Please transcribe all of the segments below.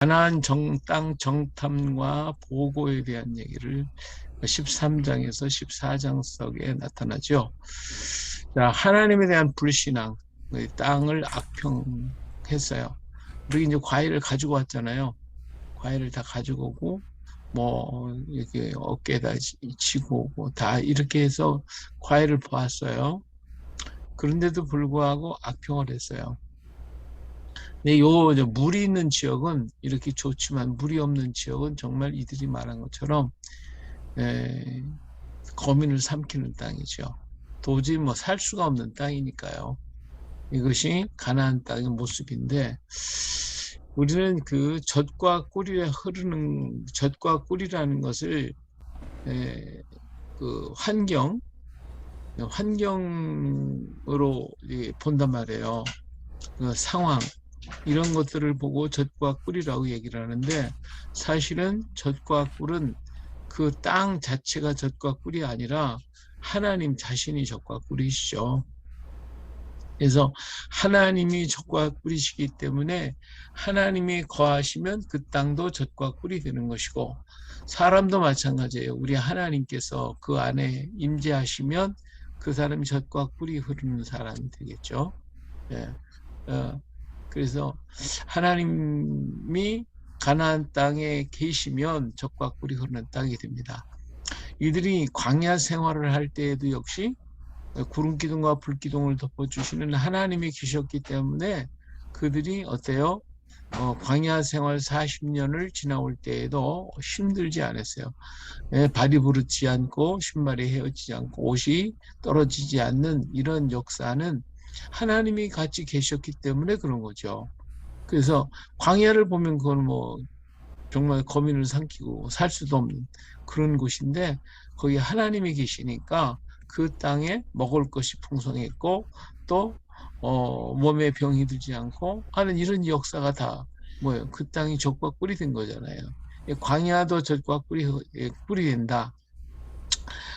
가나안 땅 정탐과 보고에 대한 얘기를 13장에서 14장 속에 나타나죠. 자, 하나님에 대한 불신앙, 땅을 악평했어요. 우리 이제 과일을 가지고 왔잖아요. 과일을 다 가지고 오고, 뭐, 이렇게 어깨에다 지고 오고, 다 이렇게 해서 과일을 보았어요. 그런데도 불구하고 악평을 했어요. 근데 물이 있는 지역은 이렇게 좋지만 물이 없는 지역은 정말 이들이 말한 것처럼 거민을 삼키는 땅이죠. 도저히 뭐 살 수가 없는 땅이니까요. 이것이 가나안 땅의 모습인데, 우리는 그 젖과 꿀이 흐르는 젖과 꿀이라는 것을 그 환경으로 본단 말이에요. 그 상황 이런 것들을 보고 젖과 꿀이라고 얘기를 하는데, 사실은 젖과 꿀은 그 땅 자체가 젖과 꿀이 아니라 하나님 자신이 젖과 꿀이시죠. 그래서 하나님이 젖과 꿀이시기 때문에 하나님이 거하시면 그 땅도 젖과 꿀이 되는 것이고, 사람도 마찬가지예요. 우리 하나님께서 그 안에 임재하시면 그 사람이 젖과 꿀이 흐르는 사람이 되겠죠. 예. 그래서 하나님이 가나안 땅에 계시면 젖과 꿀이 흐르는 땅이 됩니다. 이들이 광야 생활을 할 때에도 역시 구름 기둥과 불 기둥을 덮어주시는 하나님이 계셨기 때문에 그들이 어때요? 광야 생활 40년을 지나올 때에도 힘들지 않았어요. 발이 부르지 않고 신발이 헤어지지 않고 옷이 떨어지지 않는 이런 역사는 하나님이 같이 계셨기 때문에 그런 거죠. 그래서 광야를 보면 그건 뭐 정말 거민을 삼키고 살 수도 없는 그런 곳인데, 거기 하나님이 계시니까 그 땅에 먹을 것이 풍성했고, 또 몸에 병이 들지 않고 하는 이런 역사가 다 뭐예요? 그 땅이 젖과 꿀이 된 거잖아요. 광야도 젖과 꿀이 된다.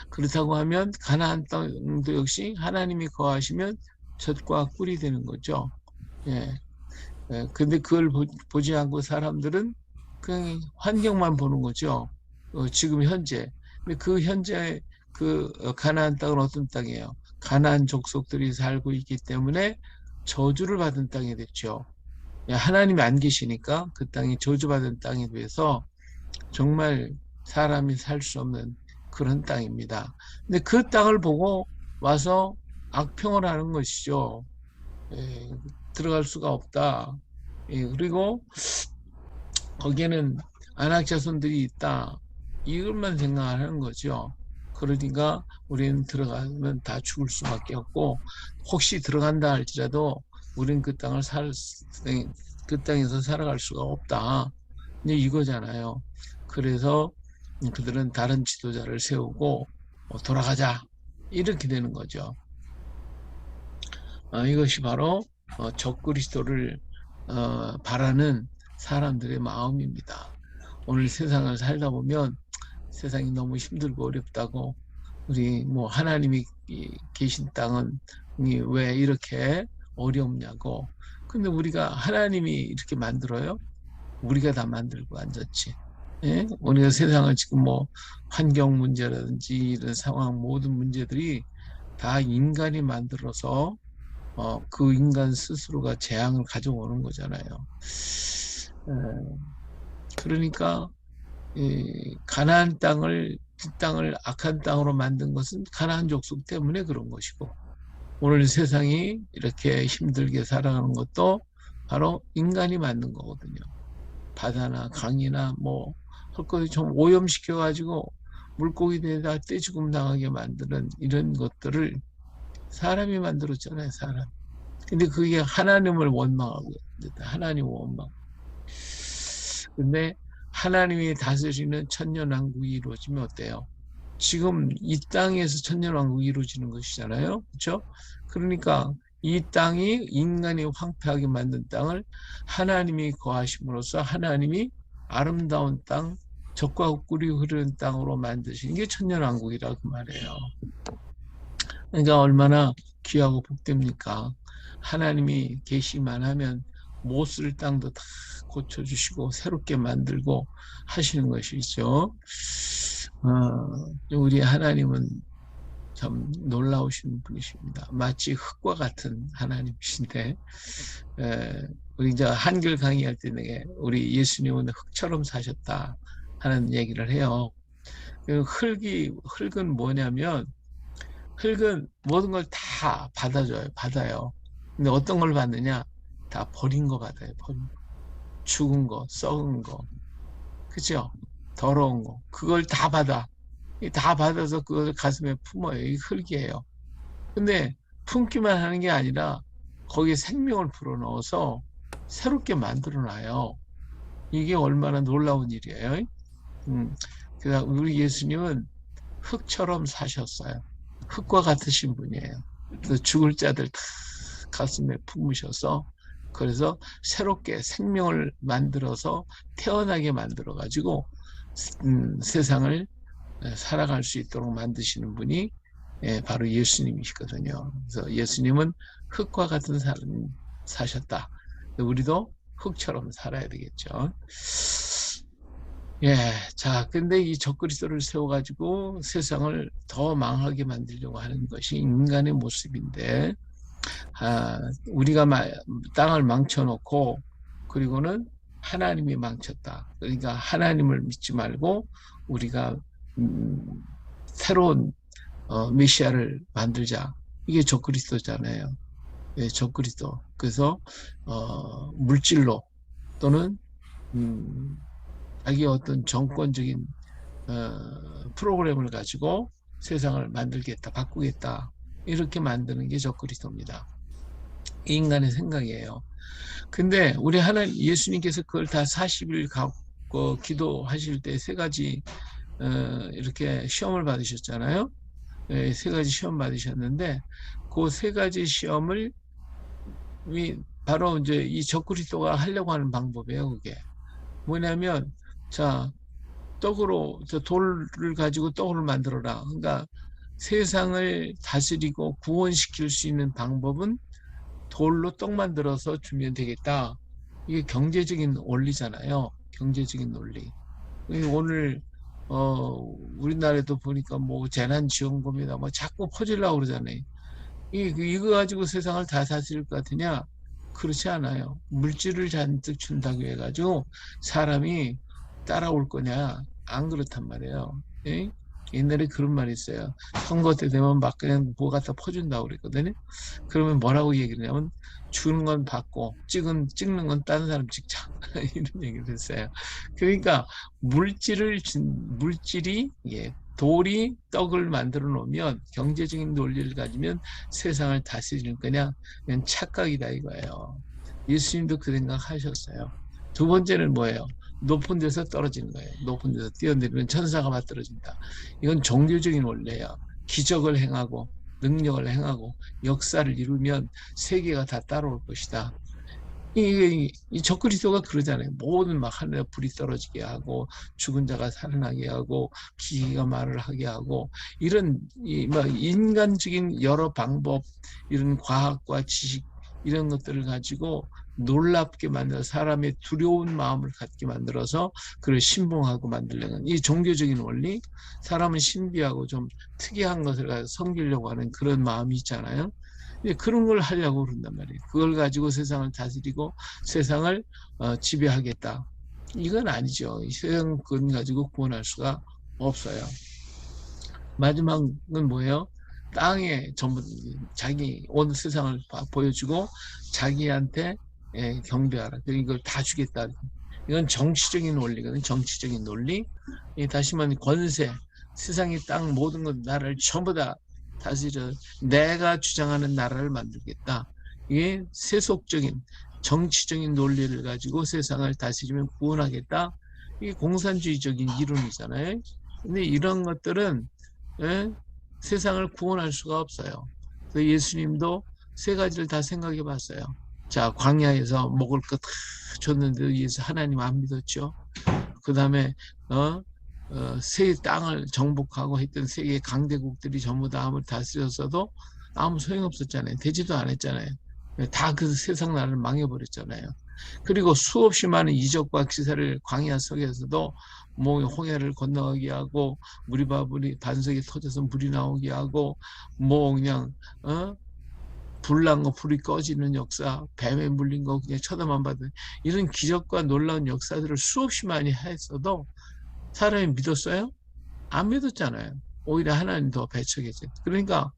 그렇다고 하면 가나안 땅도 역시 하나님이 거하시면 젖과 꿀이 되는 거죠. 예. 근데 그걸 보지 않고 사람들은 그냥 환경만 보는 거죠. 지금 현재. 근데 그 현재 그 가나안 땅은 어떤 땅이에요? 가나안 족속들이 살고 있기 때문에 저주를 받은 땅이 됐죠. 하나님이 안 계시니까 그 땅이 저주받은 땅이 돼서 정말 사람이 살 수 없는 그런 땅입니다. 근데 그 땅을 보고 와서 악평을 하는 것이죠. 들어갈 수가 없다. 그리고 거기에는 안악 자손들이 있다. 이것만 생각하는 거죠. 그러니까 우리는 들어가면 다 죽을 수밖에 없고, 혹시 들어간다 할지라도 우리는 그 땅에서 살아갈 수가 없다. 이제 이거잖아요. 그래서 그들은 다른 지도자를 세우고 돌아가자 이렇게 되는 거죠. 이것이 바로 적그리스도를 바라는 사람들의 마음입니다. 오늘 세상을 살다 보면 세상이 너무 힘들고 어렵다고, 우리 뭐 하나님이 계신 땅은 왜 이렇게 어렵냐고. 근데 우리가 하나님이 이렇게 만들어요? 우리가 다 만들고 앉았지. 예? 우리가 세상을 지금 뭐 환경 문제라든지 이런 상황 모든 문제들이 다 인간이 만들어서 그 인간 스스로가 재앙을 가져오는 거잖아요. 그러니까 가나안 땅을, 그 땅을 악한 땅으로 만든 것은 가나안 족속 때문에 그런 것이고, 오늘 세상이 이렇게 힘들게 살아가는 것도 바로 인간이 만든 거거든요. 바다나 강이나 뭐 할 것을 좀 오염시켜 가지고 물고기들에다 떼죽음 당하게 만드는 이런 것들을 사람이 만들었잖아요, 사람. 근데 그게 하나님을 원망하고, 하나님 원망. 근데 하나님이 다스리는 천년왕국이 이루어지면 어때요? 지금 이 땅에서 천년왕국이 이루어지는 것이잖아요. 그렇죠? 그러니까 이 땅이 인간이 황폐하게 만든 땅을 하나님이 거하심으로써 하나님이 아름다운 땅, 젖과 꿀이 흐르는 땅으로 만드시는 게 천년왕국이라 그 말이에요. 그러니까 얼마나 귀하고 복됩니까? 하나님이 계시만 하면 못 쓸 땅도 다 고쳐주시고 새롭게 만들고 하시는 것이죠. 우리 하나님은 참 놀라우신 분이십니다. 마치 흙과 같은 하나님이신데, 우리 이제 한글 강의할 때 우리 예수님은 흙처럼 사셨다 하는 얘기를 해요. 흙은 뭐냐면, 흙은 모든 걸 다 받아요. 근데 어떤 걸 받느냐? 다 버린 거 받아요. 버린 거. 죽은 거, 썩은 거, 그죠? 더러운 거, 그걸 다 받아. 다 받아서 그걸 가슴에 품어요. 이 흙이에요. 근데 품기만 하는 게 아니라 거기에 생명을 불어넣어서 새롭게 만들어놔요. 이게 얼마나 놀라운 일이에요. 그래서 우리 예수님은 흙처럼 사셨어요. 흙과 같으신 분이에요. 그래서 죽을 자들 다 가슴에 품으셔서 그래서 새롭게 생명을 만들어서 태어나게 만들어 가지고 세상을 살아갈 수 있도록 만드시는 분이 바로 예수님이시거든요. 그래서 예수님은 흙과 같은 삶을 사셨다. 우리도 흙처럼 살아야 되겠죠. 예, 자, 근데 이 적그리스도를 세워가지고 세상을 더 망하게 만들려고 하는 것이 인간의 모습인데, 우리가 땅을 망쳐놓고, 그리고는 하나님이 망쳤다. 그러니까 하나님을 믿지 말고 우리가 새로운 메시아를 만들자. 이게 적그리스도잖아요. 예, 적그리스도. 그래서 물질로 또는 자기 어떤 정권적인 프로그램을 가지고 세상을 만들겠다, 바꾸겠다 이렇게 만드는 게 적그리스도입니다. 인간의 생각이에요. 근데 우리 하나님 예수님께서 그걸 다 40일 갖고 기도하실 때 세 가지 이렇게 시험을 받으셨잖아요. 세 가지 시험 받으셨는데 그 세 가지 시험을 바로 이제 이 적그리스도가 하려고 하는 방법이에요. 그게 뭐냐면 자 떡으로 돌을 가지고 떡을 만들어라. 그러니까 세상을 다스리고 구원시킬 수 있는 방법은 돌로 떡 만들어서 주면 되겠다. 이게 경제적인 원리잖아요. 경제적인 논리. 오늘 우리나라에도 보니까 뭐 재난지원금이나 뭐 자꾸 퍼지려고 그러잖아요. 이거 가지고 세상을 다 다스릴 것 같으냐? 그렇지 않아요. 물질을 잔뜩 준다고 해가지고 사람이 따라올 거냐? 안 그렇단 말이에요. 예? 옛날에 그런 말이 있어요. 선거 때 되면 막 그냥 뭐 갖다 퍼준다고 그랬거든요. 그러면 뭐라고 얘기를 하냐면 주는 건 받고 찍는 건 다른 사람 찍자. 이런 얘기를 했어요. 그러니까 물질이 돌이 떡을 만들어 놓으면 경제적인 논리를 가지면 세상을 다스리는 그냥 착각이다 이거예요. 예수님도 그 생각하셨어요. 두 번째는 뭐예요? 높은 데서 떨어지는 거예요. 높은 데서 뛰어내리면 천사가 맞들어진다. 이건 종교적인 원리예요. 기적을 행하고 능력을 행하고 역사를 이루면 세계가 다 따라올 것이다. 이 적그리스도가 그러잖아요. 모든 막 하늘에 불이 떨어지게 하고 죽은 자가 살아나게 하고 기계가 말을 하게 하고 이런 막 인간적인 여러 방법 이런 과학과 지식 이런 것들을 가지고 놀랍게 만들어 사람의 두려운 마음을 갖게 만들어서 그를 신봉하고 만들려는 이 종교적인 원리 사람은 신비하고 좀 특이한 것을 가지고 섬기려고 하는 그런 마음이 있잖아요. 그런 걸 하려고 그런단 말이에요. 그걸 가지고 세상을 다스리고 세상을 지배하겠다. 이건 아니죠. 이 세상 그건 가지고 구원할 수가 없어요. 마지막은 뭐예요? 땅에 전부 자기 온 세상을 보여주고 자기한테 경배하라. 이걸 다 주겠다. 이건 정치적인 원리거든요. 정치적인 논리. 다시 말하면 권세, 세상의 땅 모든 것 나라를 전부 다 다스려 내가 주장하는 나라를 만들겠다. 이게 세속적인 정치적인 논리를 가지고 세상을 다스리면 구원하겠다. 이게 공산주의적인 이론이잖아요. 근데 이런 것들은 세상을 구원할 수가 없어요. 그래서 예수님도 세 가지를 다 생각해 봤어요. 자, 광야에서 먹을 것 다 줬는데도 예수 하나님 안 믿었죠. 그 다음에 세 땅을 정복하고 했던 세계 강대국들이 전부 다 아무리 다스렸어도 아무 소용없었잖아요. 되지도 않았잖아요. 다 그 세상 나라를 망해버렸잖아요. 그리고 수없이 많은 이적과 기사를 광야 속에서도 뭐 홍해를 건너가게 하고 물이 반석이 터져서 물이 나오게 하고 뭐 그냥 불난 거 불이 꺼지는 역사, 뱀에 물린 거 그냥 쳐다만 봐도 이런 기적과 놀라운 역사들을 수없이 많이 했어도 사람이 믿었어요? 안 믿었잖아요. 오히려 하나님 더 배척했죠. 그러니까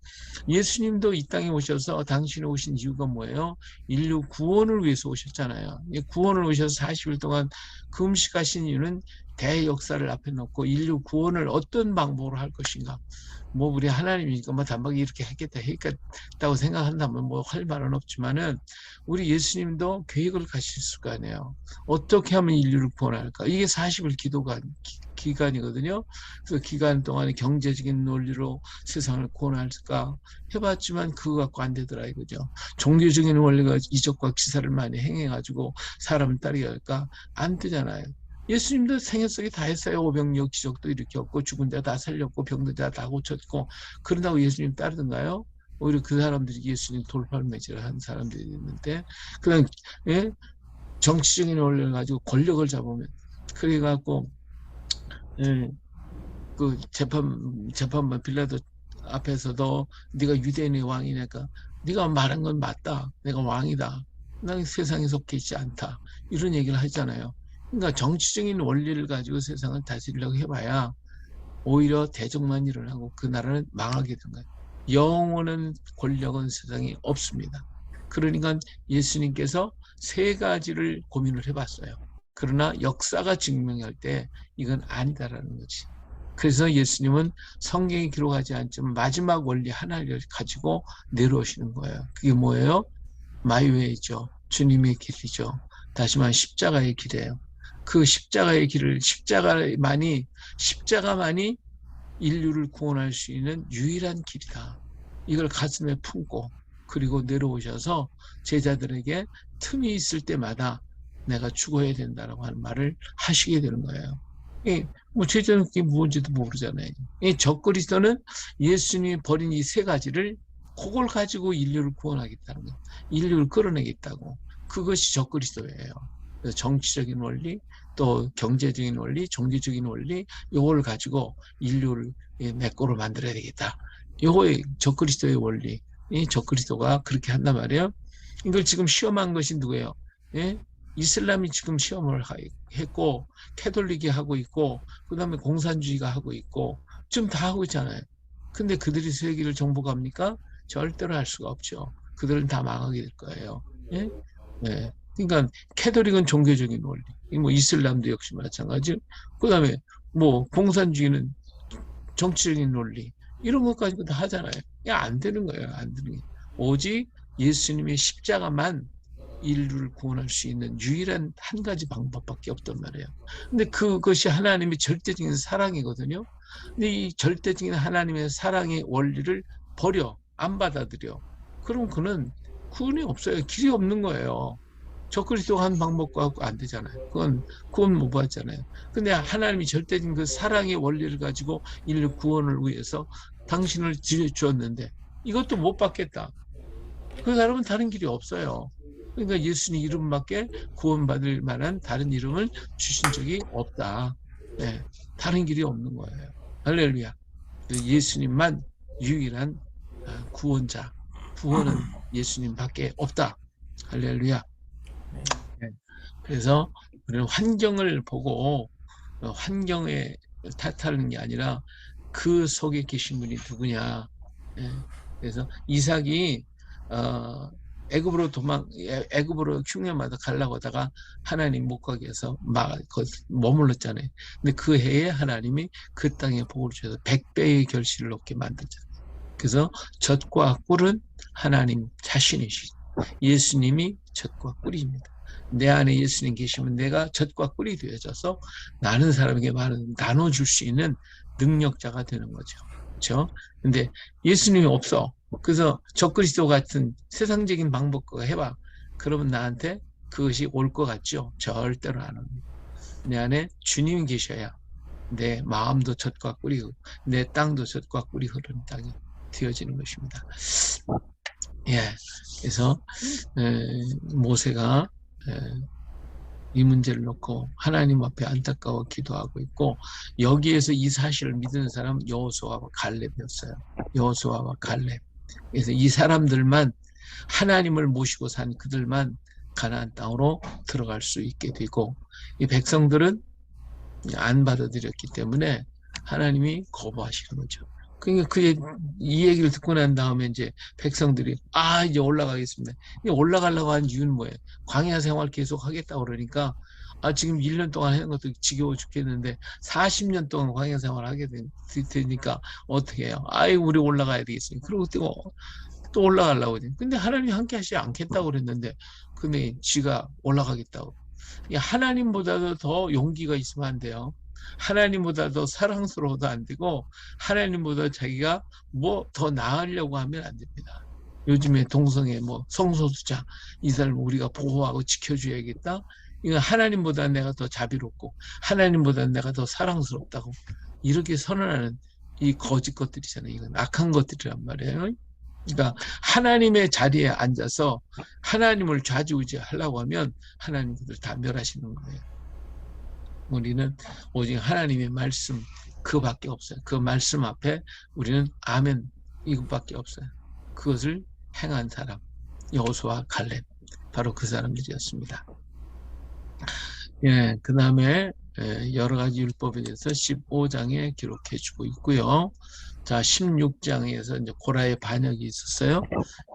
예수님도 이 땅에 오셔서 당신이 오신 이유가 뭐예요? 인류 구원을 위해서 오셨잖아요. 구원을 오셔서 40일 동안 금식하신 이유는 대역사를 앞에 놓고 인류 구원을 어떤 방법으로 할 것인가. 뭐 우리 하나님이니까 뭐 단박에 이렇게 했겠다고 생각한다면 뭐 할 말은 없지만은 우리 예수님도 계획을 가셨을 거 아니에요. 어떻게 하면 인류를 구원할까? 이게 40일 기간이거든요. 그 기간 동안에 경제적인 논리로 세상을 구원할까 해봤지만 그거 갖고 안 되더라 이거죠. 종교적인 원리가 이적과 기사를 많이 행해가지고 사람을 따르게 할까? 안 되잖아요. 예수님도 생애 속에 다 했어요. 오병이어 기적도 일으켰고 죽은 자 다 살렸고 병든 자 다 고쳤고 그런다고 예수님 따르던가요? 오히려 그 사람들이 예수님 돌팔매질을 한 사람들이 있는데 그냥 예? 정치적인 원리를 가지고 권력을 잡으면 그래갖고 예, 그 재판관 빌라도 앞에서도 네가 유대인의 왕이니까 네가 말한 건 맞다. 내가 왕이다. 난 세상에 속해 있지 않다. 이런 얘기를 하잖아요. 그러니까 정치적인 원리를 가지고 세상을 다스리려고 해봐야 오히려 대적만 일어나고 그 나라는 망하게 된 거예요. 영원한 권력은 세상에 없습니다. 그러니까 예수님께서 세 가지를 고민을 해봤어요. 그러나 역사가 증명할 때 이건 아니다라는 거지. 그래서 예수님은 성경에 기록하지 않지만 마지막 원리 하나를 가지고 내려오시는 거예요. 그게 뭐예요? 마이웨이죠. 주님의 길이죠. 다시 말해 십자가의 길이에요. 그 십자가의 길을 십자가만이 인류를 구원할 수 있는 유일한 길이다. 이걸 가슴에 품고 그리고 내려오셔서 제자들에게 틈이 있을 때마다 내가 죽어야 된다라고 하는 말을 하시게 되는 거예요. 뭐 제자는 그게 무엇인지도 모르잖아요. 적그리스도는 예수님이 버린 이 세 가지를 그걸 가지고 인류를 구원하겠다는 거예요. 인류를 끌어내겠다고. 그것이 적그리스도예요. 정치적인 원리, 또 경제적인 원리, 종교적인 원리, 이걸 가지고 인류를 내 거로 만들어야 되겠다. 이거의 적그리스도의 원리. 이 적그리스도가 그렇게 한단 말이에요. 이걸 지금 시험한 것이 누구예요? 예? 이슬람이 지금 시험을 했고, 캐톨릭이 하고 있고, 그 다음에 공산주의가 하고 있고, 지금 다 하고 있잖아요. 근데 그들이 세계를 정복합니까? 절대로 할 수가 없죠. 그들은 다 망하게 될 거예요. 예? 네. 그러니까 캐톨릭은 종교적인 원리, 뭐 이슬람도 역시 마찬가지. 그다음에 뭐 공산주의는 정치적인 논리 이런 것 가지고 다 하잖아요. 안 되는 거예요. 안 되는 게. 오직 예수님의 십자가만 인류를 구원할 수 있는 유일한 한 가지 방법밖에 없단 말이에요. 근데 그것이 하나님의 절대적인 사랑이거든요. 근데 이 절대적인 하나님의 사랑의 원리를 버려 안 받아들여. 그럼 그는 구원이 없어요. 길이 없는 거예요. 적그리스도가 한 방법과 안 되잖아요. 그건 못 받잖아요. 근데 하나님이 절대적인 그 사랑의 원리를 가지고 인류 구원을 위해서 당신을 주었는데 이것도 못 받겠다. 그 사람은 다른 길이 없어요. 그러니까 예수님 이름밖에 구원받을 만한 다른 이름을 주신 적이 없다. 네, 다른 길이 없는 거예요. 할렐루야. 예수님만 유일한 구원자. 구원은 예수님밖에 없다. 할렐루야. 네. 그래서 우리는 환경을 보고 환경에 탓하는 게 아니라 그 속에 계신 분이 누구냐. 네. 그래서 이삭이 애굽으로 흉년마다 가려고 하다가 하나님 못 가게 해서 막 머물렀잖아요. 근데 그 해에 하나님이 그 땅에 복을 주셔서 100배의 결실을 얻게 만들잖아요. 그래서 젖과 꿀은 하나님 자신이시죠. 예수님이 젖과 꿀입니다. 내 안에 예수님 계시면 내가 젖과 꿀이 되어져서 나는 사람에게 나눠줄 수 있는 능력자가 되는 거죠. 그렇죠? 근데 예수님이 없어. 그래서 적그리스도 같은 세상적인 방법과 해봐. 그러면 나한테 그것이 올 것 같죠? 절대로 안 옵니다. 내 안에 주님이 계셔야 내 마음도 젖과 꿀이고 내 땅도 젖과 꿀이 흐르는 땅이 되어지는 것입니다. 예, 그래서 모세가 이 문제를 놓고 하나님 앞에 안타까워 기도하고 있고, 여기에서 이 사실을 믿는 사람은 여호수아와 갈렙이었어요. 여호수아와 갈렙. 그래서 이 사람들만, 하나님을 모시고 산 그들만 가나안 땅으로 들어갈 수 있게 되고, 이 백성들은 안 받아들였기 때문에 하나님이 거부하시는 거죠. 그러니까 이 얘기를 듣고 난 다음에 이제 백성들이 이제 올라가겠습니다. 올라가려고 한 이유는 뭐예요? 광야 생활 계속 하겠다고 그러니까 지금 1년 동안 하는 것도 지겨워 죽겠는데 40년 동안 광야 생활 하게 되니까 어떻게 해요? 우리 올라가야 되겠습니다. 그리고 또 올라가려고 하지. 근데 하나님이 함께 하시지 않겠다고 그랬는데 근데 지가 올라가겠다고. 하나님보다도 더 용기가 있으면 안 돼요. 하나님보다 더 사랑스러워도 안 되고 하나님보다 자기가 뭐 더 나으려고 하면 안 됩니다. 요즘에 동성애 성소수자 이 사람 우리가 보호하고 지켜줘야겠다. 이건 하나님보다 내가 더 자비롭고 하나님보다 내가 더 사랑스럽다고 이렇게 선언하는 이 거짓 것들이잖아요. 이건 악한 것들이란 말이에요. 그러니까 하나님의 자리에 앉아서 하나님을 좌지우지하려고 하면 하나님 그들 다 멸하시는 거예요. 우리는 오직 하나님의 말씀 그밖에 없어요. 그 말씀 앞에 우리는 아멘 이것밖에 없어요. 그것을 행한 사람 여호수아 갈렙 바로 그 사람들이었습니다. 그 다음에 여러 가지 율법에 대해서 15장에 기록해 주고 있고요. 자, 16장에서 이제 고라의 반역이 있었어요.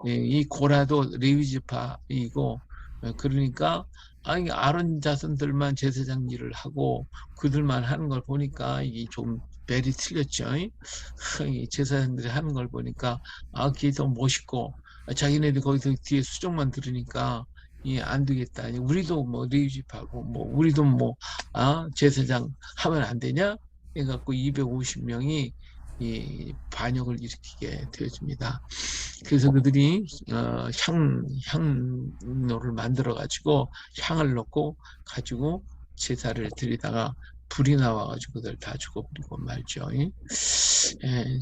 이 고라도 레위 지파이고, 그러니까 아론 자손들만 제사장 일을 하고 그들만 하는 걸 보니까 이게 좀 벨이 틀렸죠. 제사장들이 하는 걸 보니까 그게 더 멋있고 자기네들 거기서 뒤에 수종만 들으니까 안 되겠다. 우리도 레위 지파고 우리도 제사장 하면 안 되냐? 해갖고 250명이 이 반역을 일으키게 되어집니다. 그래서 그들이 향로를 만들어 가지고 향을 넣고 가지고 제사를 드리다가 불이 나와가지고 그들 다 죽어버리고 말죠.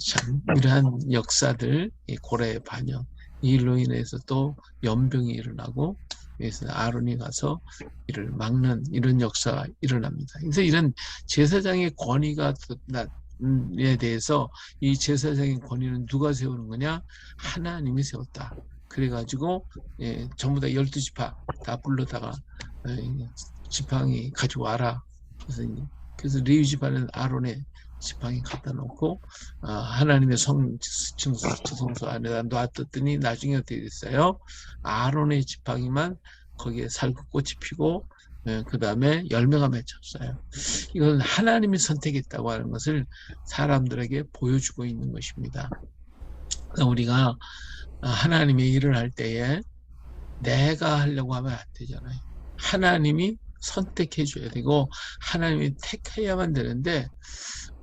참 이러한 역사들, 고라의 반역, 이로 인해서 또 연병이 일어나고 그래서 아론이 가서 이를 막는 이런 역사가 일어납니다. 그래서 이런 제사장의 권위가 에 대해서 이 제사장의 권위는 누가 세우는 거냐? 하나님이 세웠다. 그래가지고 전부 다 12지파 다 불러다가 지팡이 가지고 와라. 그래서 레위 지파는 아론의 지팡이 갖다 놓고 하나님의 지성소 안에다 놔뒀더니 나중에 어떻게 됐어요? 아론의 지팡이만 거기에 살구꽃이 피고 그 다음에 열매가 맺혔어요. 이건 하나님이 선택했다고 하는 것을 사람들에게 보여주고 있는 것입니다. 우리가 하나님의 일을 할 때에 내가 하려고 하면 안 되잖아요. 하나님이 선택해 줘야 되고 하나님이 택해야만 되는데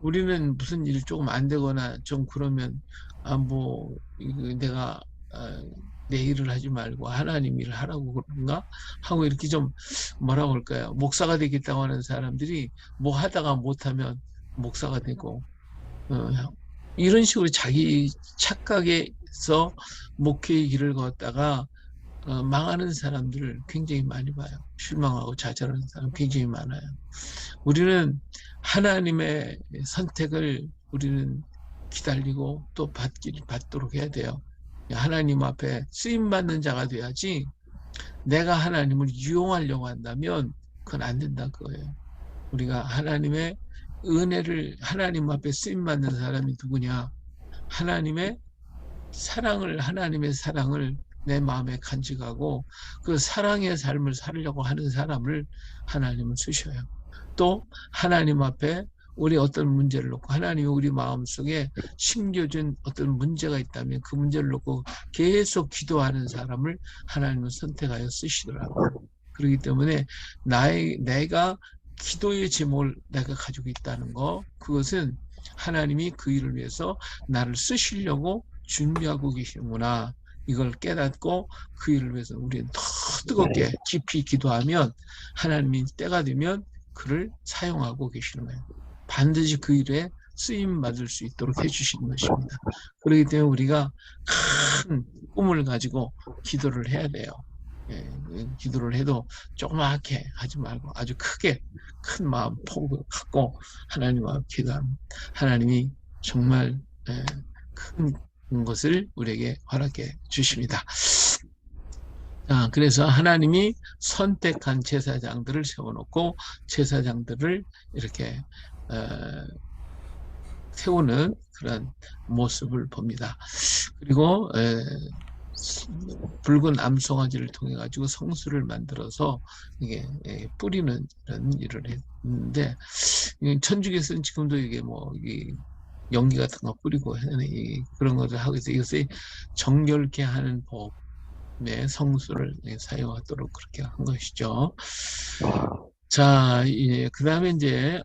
우리는 무슨 일 조금 안 되거나 좀 그러면 내가 내 일을 하지 말고 하나님 일을 하라고 그런가 하고 이렇게 좀 뭐라고 할까요? 목사가 되겠다고 하는 사람들이 뭐 하다가 못하면 목사가 되고 이런 식으로 자기 착각에서 목회의 길을 걷다가 망하는 사람들을 굉장히 많이 봐요. 실망하고 좌절하는 사람 굉장히 많아요. 우리는 하나님의 선택을 우리는 기다리고 또 받도록 해야 돼요. 하나님 앞에 쓰임받는 자가 돼야지 내가 하나님을 이용하려고 한다면 그건 안 된다 그거예요. 우리가 하나님의 은혜를 하나님 앞에 쓰임받는 사람이 누구냐? 하나님의 사랑을 내 마음에 간직하고 그 사랑의 삶을 살려고 하는 사람을 하나님은 쓰셔요. 또 하나님 앞에 우리 어떤 문제를 놓고 하나님이 우리 마음속에 심겨준 어떤 문제가 있다면 그 문제를 놓고 계속 기도하는 사람을 하나님은 선택하여 쓰시더라고요. 그렇기 때문에 내가 기도의 제목을 내가 가지고 있다는 거, 그것은 하나님이 그 일을 위해서 나를 쓰시려고 준비하고 계시는구나. 이걸 깨닫고 그 일을 위해서 우리는 더 뜨겁게 깊이 기도하면 하나님이 때가 되면 그를 사용하고 계시는 거예요. 반드시 그 일에 쓰임 받을 수 있도록 해주시는 것입니다. 그렇기 때문에 우리가 큰 꿈을 가지고 기도를 해야 돼요. 기도를 해도 조그맣게 하지 말고 아주 크게 큰 마음 폭을 갖고 하나님 앞에 기도하면 하나님이 정말 큰 것을 우리에게 허락해 주십니다. 그래서 하나님이 선택한 제사장들을 세워놓고 제사장들을 이렇게 세우는 그런 모습을 봅니다. 그리고 붉은 암송아지를 통해 가지고 성수를 만들어서 이게 뿌리는 이런 일을 했는데, 천주교에서는 지금도 이게 뭐 연기 같은 거 뿌리고 그런 것을 하고 있어요. 이것을 정결케 하는 법의 성수를 사용하도록 그렇게 한 것이죠. 자, 그 다음에 이제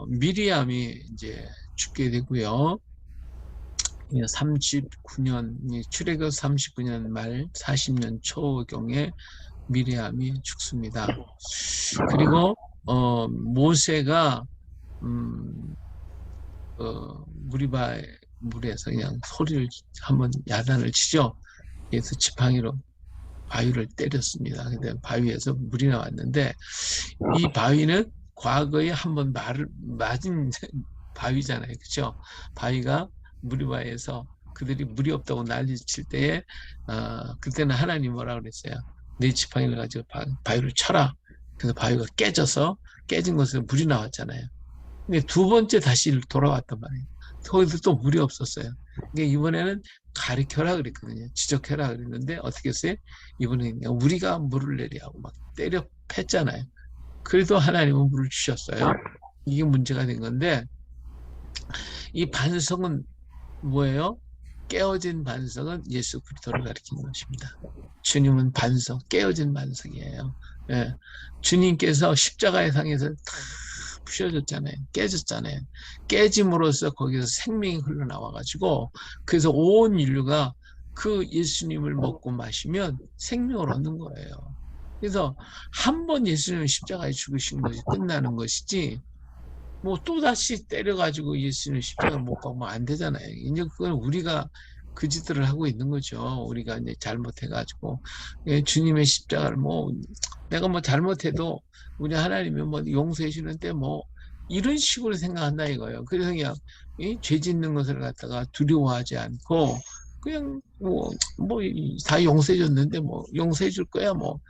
미리암이 이제 죽게 되고요. 39년, 출애굽 39년 말 40년 초경에 미리암이 죽습니다. 그리고 모세가 물에서 그냥 소리를 한번 야단을 치죠. 그래서 지팡이로 바위를 때렸습니다. 근데 바위에서 물이 나왔는데, 이 바위는 과거에 한번 맞은 바위잖아요. 그렇죠? 바위가 무리바에서 그들이 물이 없다고 난리칠 때에 그때는 하나님 뭐라 그랬어요? 내 지팡이를 가지고 바위를 쳐라. 그래서 바위가 깨진 것에서 물이 나왔잖아요. 근데 두 번째 다시 돌아왔단 말이에요. 거기서 또 물이 없었어요. 그러니까 이번에는 가리켜라 그랬거든요. 지적해라 그랬는데 어떻게 했어요? 이번에는 우리가 물을 내리하고 막 때려 팼잖아요. 그래도 하나님은 물을 주셨어요. 이게 문제가 된 건데, 이 반석은 뭐예요? 깨어진 반석은 예수 그리스도를 가리키는 것입니다. 주님은 반석, 깨어진 반석이에요. 예. 주님께서 십자가의 상에서 다 부셔졌잖아요. 깨졌잖아요. 깨짐으로써 거기서 생명이 흘러나와가지고, 그래서 온 인류가 그 예수님을 먹고 마시면 생명을 얻는 거예요. 그래서 한 번 예수님은 십자가에 죽으신 것이 끝나는 것이지, 뭐 또다시 때려가지고 예수님 십자가를 못 박으면 안 되잖아요. 이제 그건 우리가 그 짓들을 하고 있는 거죠. 우리가 이제 잘못해가지고 주님의 십자가를 내가 뭐 잘못해도 우리 하나님이 뭐 용서해 주는데 뭐 이런 식으로 생각한다 이거예요. 그래서 그냥 죄 짓는 것을 갖다가 두려워하지 않고 그냥 다 용서해 줬는데 뭐 용서해 줄 거야 뭐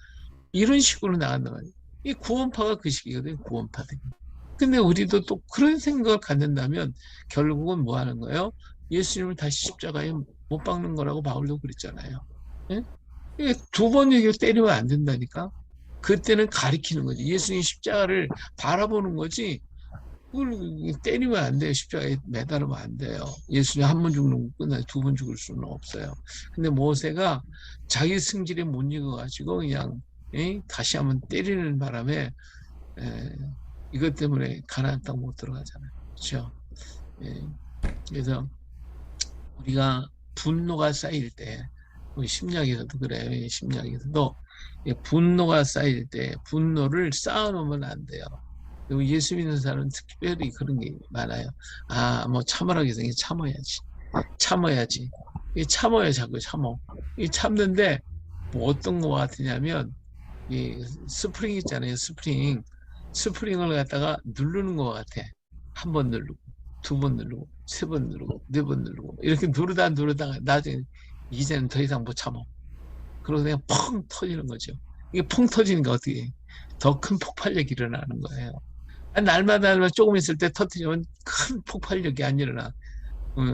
이런 식으로 나간단 말이에요. 이 구원파가 그 식이거든요. 구원파들. 근데 우리도 또 그런 생각을 갖는다면 결국은 뭐 하는 거예요? 예수님을 다시 십자가에 못 박는 거라고 바울도 그랬잖아요. 예? 두 번 얘기 때리면 안 된다니까. 그때는 가리키는 거지. 예수님 십자가를 바라보는 거지. 그걸 때리면 안 돼요. 십자가에 매달으면 안 돼요. 예수님 한 번 죽는 거 끝나요. 두 번 죽을 수는 없어요. 근데 모세가 자기 승질에 못 이겨가지고 그냥 다시 한번 때리는 바람에 이것 때문에 가나안 땅 못 들어가잖아요. 그렇죠? 그래서 우리가 분노가 쌓일 때, 우리 심리학에서도 그래요. 심리학에서도 분노가 쌓일 때 분노를 쌓아놓으면 안 돼요. 그리고 예수 믿는 사람은 특별히 그런 게 많아요. 뭐 참으라고 해서 참아야지. 참아야 자꾸 참어. 참는데 뭐 어떤 거 같으냐면 이 스프링 있잖아요. 스프링을 갖다가 누르는 것 같아. 한 번 누르고, 두 번 누르고, 세 번 누르고, 네 번 누르고 이렇게 누르다가 나중에 이제는 더 이상 못 참아. 그러고 그냥 펑 터지는 거죠. 이게 펑 터지니까 어떻게 더 큰 폭발력이 일어나는 거예요. 날마다 조금 있을 때 터뜨리면 큰 폭발력이 안 일어나.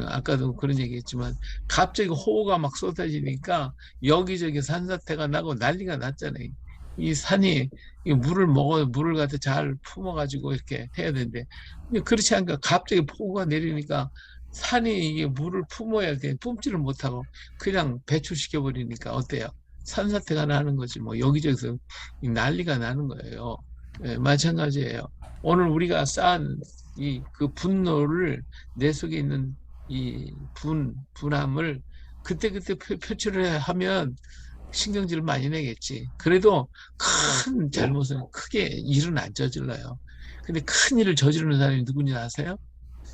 아까도 그런 얘기 했지만 갑자기 호우가 막 쏟아지니까 여기저기 산사태가 나고 난리가 났잖아요. 이 산이 물을 갖다 잘 품어가지고 이렇게 해야 되는데 그렇지 않으니까 갑자기 폭우가 내리니까 산이 이게 물을 품어야 돼. 뿜지를 못하고 그냥 배출시켜 버리니까 어때요? 산사태가 나는 거지. 뭐 여기저기서 난리가 나는 거예요. 마찬가지예요. 오늘 우리가 쌓은 그 분노를 내 속에 있는 이 분함을 그때그때 표출을 하면 신경질을 많이 내겠지. 그래도 큰 잘못은 크게 일은 안 저질러요. 근데 큰 일을 저지르는 사람이 누군지 아세요?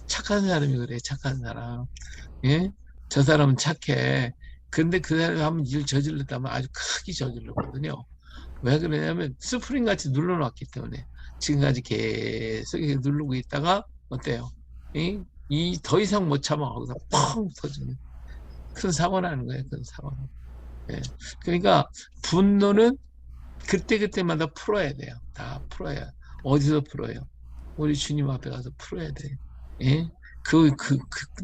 착한 사람이 그래. 착한 사람. 예? 저 사람은 착해. 근데 그 사람이 한번 일 저질렀다면 아주 크게 저질렀거든요. 왜 그러냐면 스프링 같이 눌러놨기 때문에 지금까지 계속 이렇게 누르고 있다가 어때요? 이 더 이상 못 참아 거기서 펑 터지는 큰 사고 나는 거예요. 큰 사고. 예. 그러니까 분노는 그때그때마다 풀어야 돼요. 다 풀어야. 어디서 풀어요? 우리 주님 앞에 가서 풀어야 돼요. 예?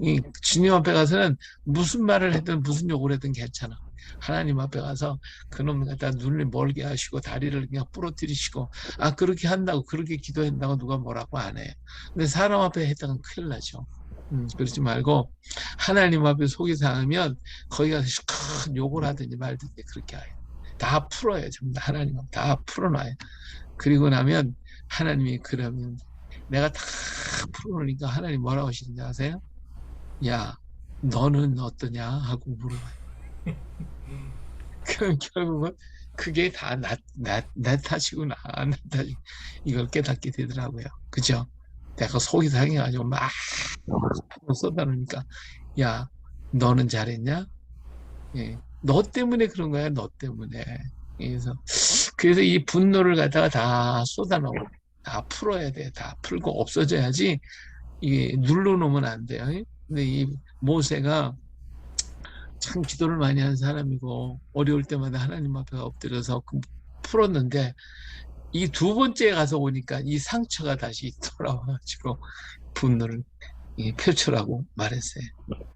이 주님 앞에 가서는 무슨 말을 하든 무슨 욕을 하든 괜찮아. 하나님 앞에 가서 그놈 갖다 눈을 멀게 하시고 다리를 그냥 부러뜨리시고 아 그렇게 한다고 그렇게 기도한다고 누가 뭐라고 안 해. 근데 사람 앞에 했다간 큰일 나죠. 그러지 말고 하나님 앞에 속이 상하면 거기 가서 큰 욕을 하든지 말든지 그렇게 해요. 다 풀어요. 전부 다 하나님 앞에 다 풀어놔요. 그리고 나면 하나님이 그러면 내가 다 풀어놓으니까 하나님 뭐라고 하시는지 아세요? 야, 너는 어떠냐? 하고 물어봐요. 그럼 결국은 그게 다 나 탓이구나. 나 탓이. 이걸 깨닫게 되더라고요. 그죠? 내가 속이 상해가지고 막 쏟아놓으니까 야, 너는 잘했냐? 예. 너 때문에 그런 거야, 너 때문에. 그래서 이 분노를 갖다가 다 쏟아넣어. 다 풀어야 돼. 다 풀고 없어져야지 이게 눌러놓으면 안 돼요. 근데 이 모세가 참 기도를 많이 한 사람이고 어려울 때마다 하나님 앞에 엎드려서 풀었는데 이 두 번째에 가서 오니까 이 상처가 다시 돌아와가지고 분노를 펼쳐라고 말했어요.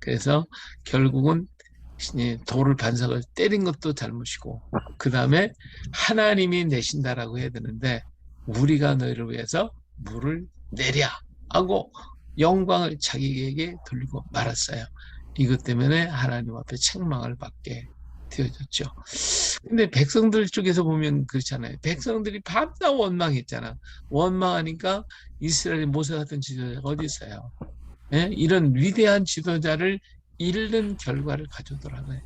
그래서 결국은 돌을 반석을 때린 것도 잘못이고 그 다음에 하나님이 내신다라고 해야 되는데 우리가 너희를 위해서 물을 내랴 하고 영광을 자기에게 돌리고 말았어요. 이것 때문에 하나님 앞에 책망을 받게 되어졌죠. 근데 백성들 쪽에서 보면 그렇잖아요. 백성들이 밤낮 원망했잖아. 원망하니까 이스라엘 모세 같은 지도자가 어디 있어요? 예? 이런 위대한 지도자를 잃는 결과를 가져오더라고요.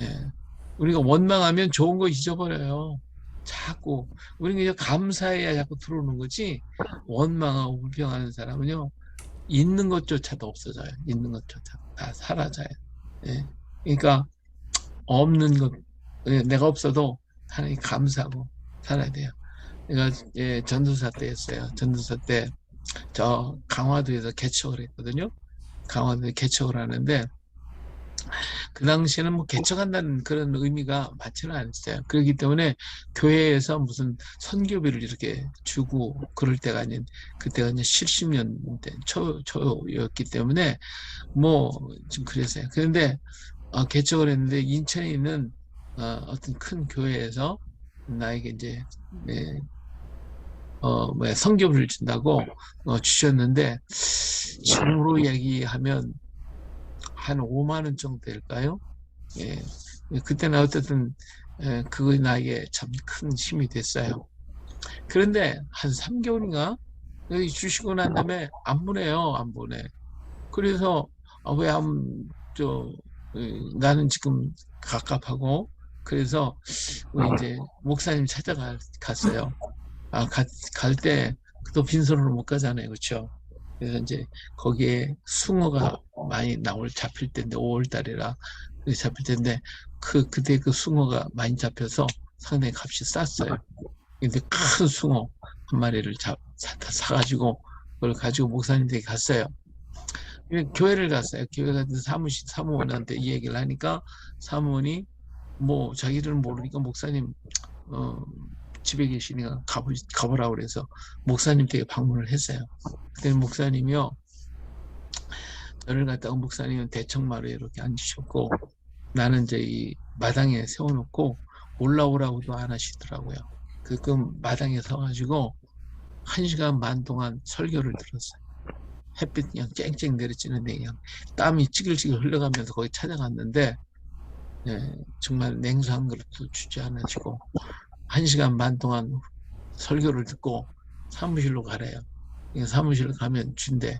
예. 우리가 원망하면 좋은 거 잊어버려요. 자꾸 우리는 그냥 감사해야 자꾸 들어오는 거지 원망하고 불평하는 사람은요 있는 것조차도 없어져요. 있는 것조차 다 사라져요. 예. 그러니까 없는 것 내가 없어도 하나님 감사하고 살아야 돼요. 내가 전도사 때 했어요. 전도사 때 저 강화도에서 개척을 했거든요. 강화도에 개척을 하는데 그 당시에는 뭐 개척한다는 그런 의미가 많지는 않았어요. 그렇기 때문에 교회에서 무슨 선교비를 이렇게 주고 그럴 때가 아닌 그때가 이제 70년대 초였기 때문에 뭐 좀 그랬어요. 그런데 개척을 했는데 인천에 있는 어떤 큰 교회에서 나에게 이제 선교비를 준다고 주셨는데 지금으로 얘기하면 한 5만 원 정도 될까요? 예. 그때는 어쨌든 그거 나에게 참 큰 힘이 됐어요. 그런데 한 3개월인가 여기 주시고 난 다음에 안 보내요. 안 보내. 그래서 왜 나는 지금 갑갑하고 그래서 우리 이제 목사님 찾아갔어요. 갈 때 또 빈손으로 못 가잖아요. 그렇죠? 그래서 이제 거기에 숭어가 많이 잡힐 때인데 5월 달이라 잡힐 때인데 그때 그 숭어가 많이 잡혀서 상당히 값이 쌌어요. 근데 큰 숭어 한 마리를 사가지고 그걸 가지고 목사님 댁에 갔어요. 교회를 갔어요. 교회 가서 사무원한테 이 얘기를 하니까 사무원이 뭐 자기들은 모르니까 목사님 집에 계시니까 가보라고 그래서 목사님 댁에 방문을 했어요. 그때 목사님이요. 저를 갖다가 목사님은 대청마루에 이렇게 앉으셨고 나는 이제 이 마당에 세워놓고 올라오라고도 안 하시더라고요. 그 마당에 서가지고 1시간 반 동안 설교를 들었어요. 햇빛 그냥 쨍쨍 내리쬐는데 그냥 땀이 찌글찌글 흘러가면서 거기 찾아갔는데 정말 냉수 한 그릇도 주지 않으시고 1시간 반 동안 설교를 듣고 사무실로 가래요. 사무실로 가면 준대.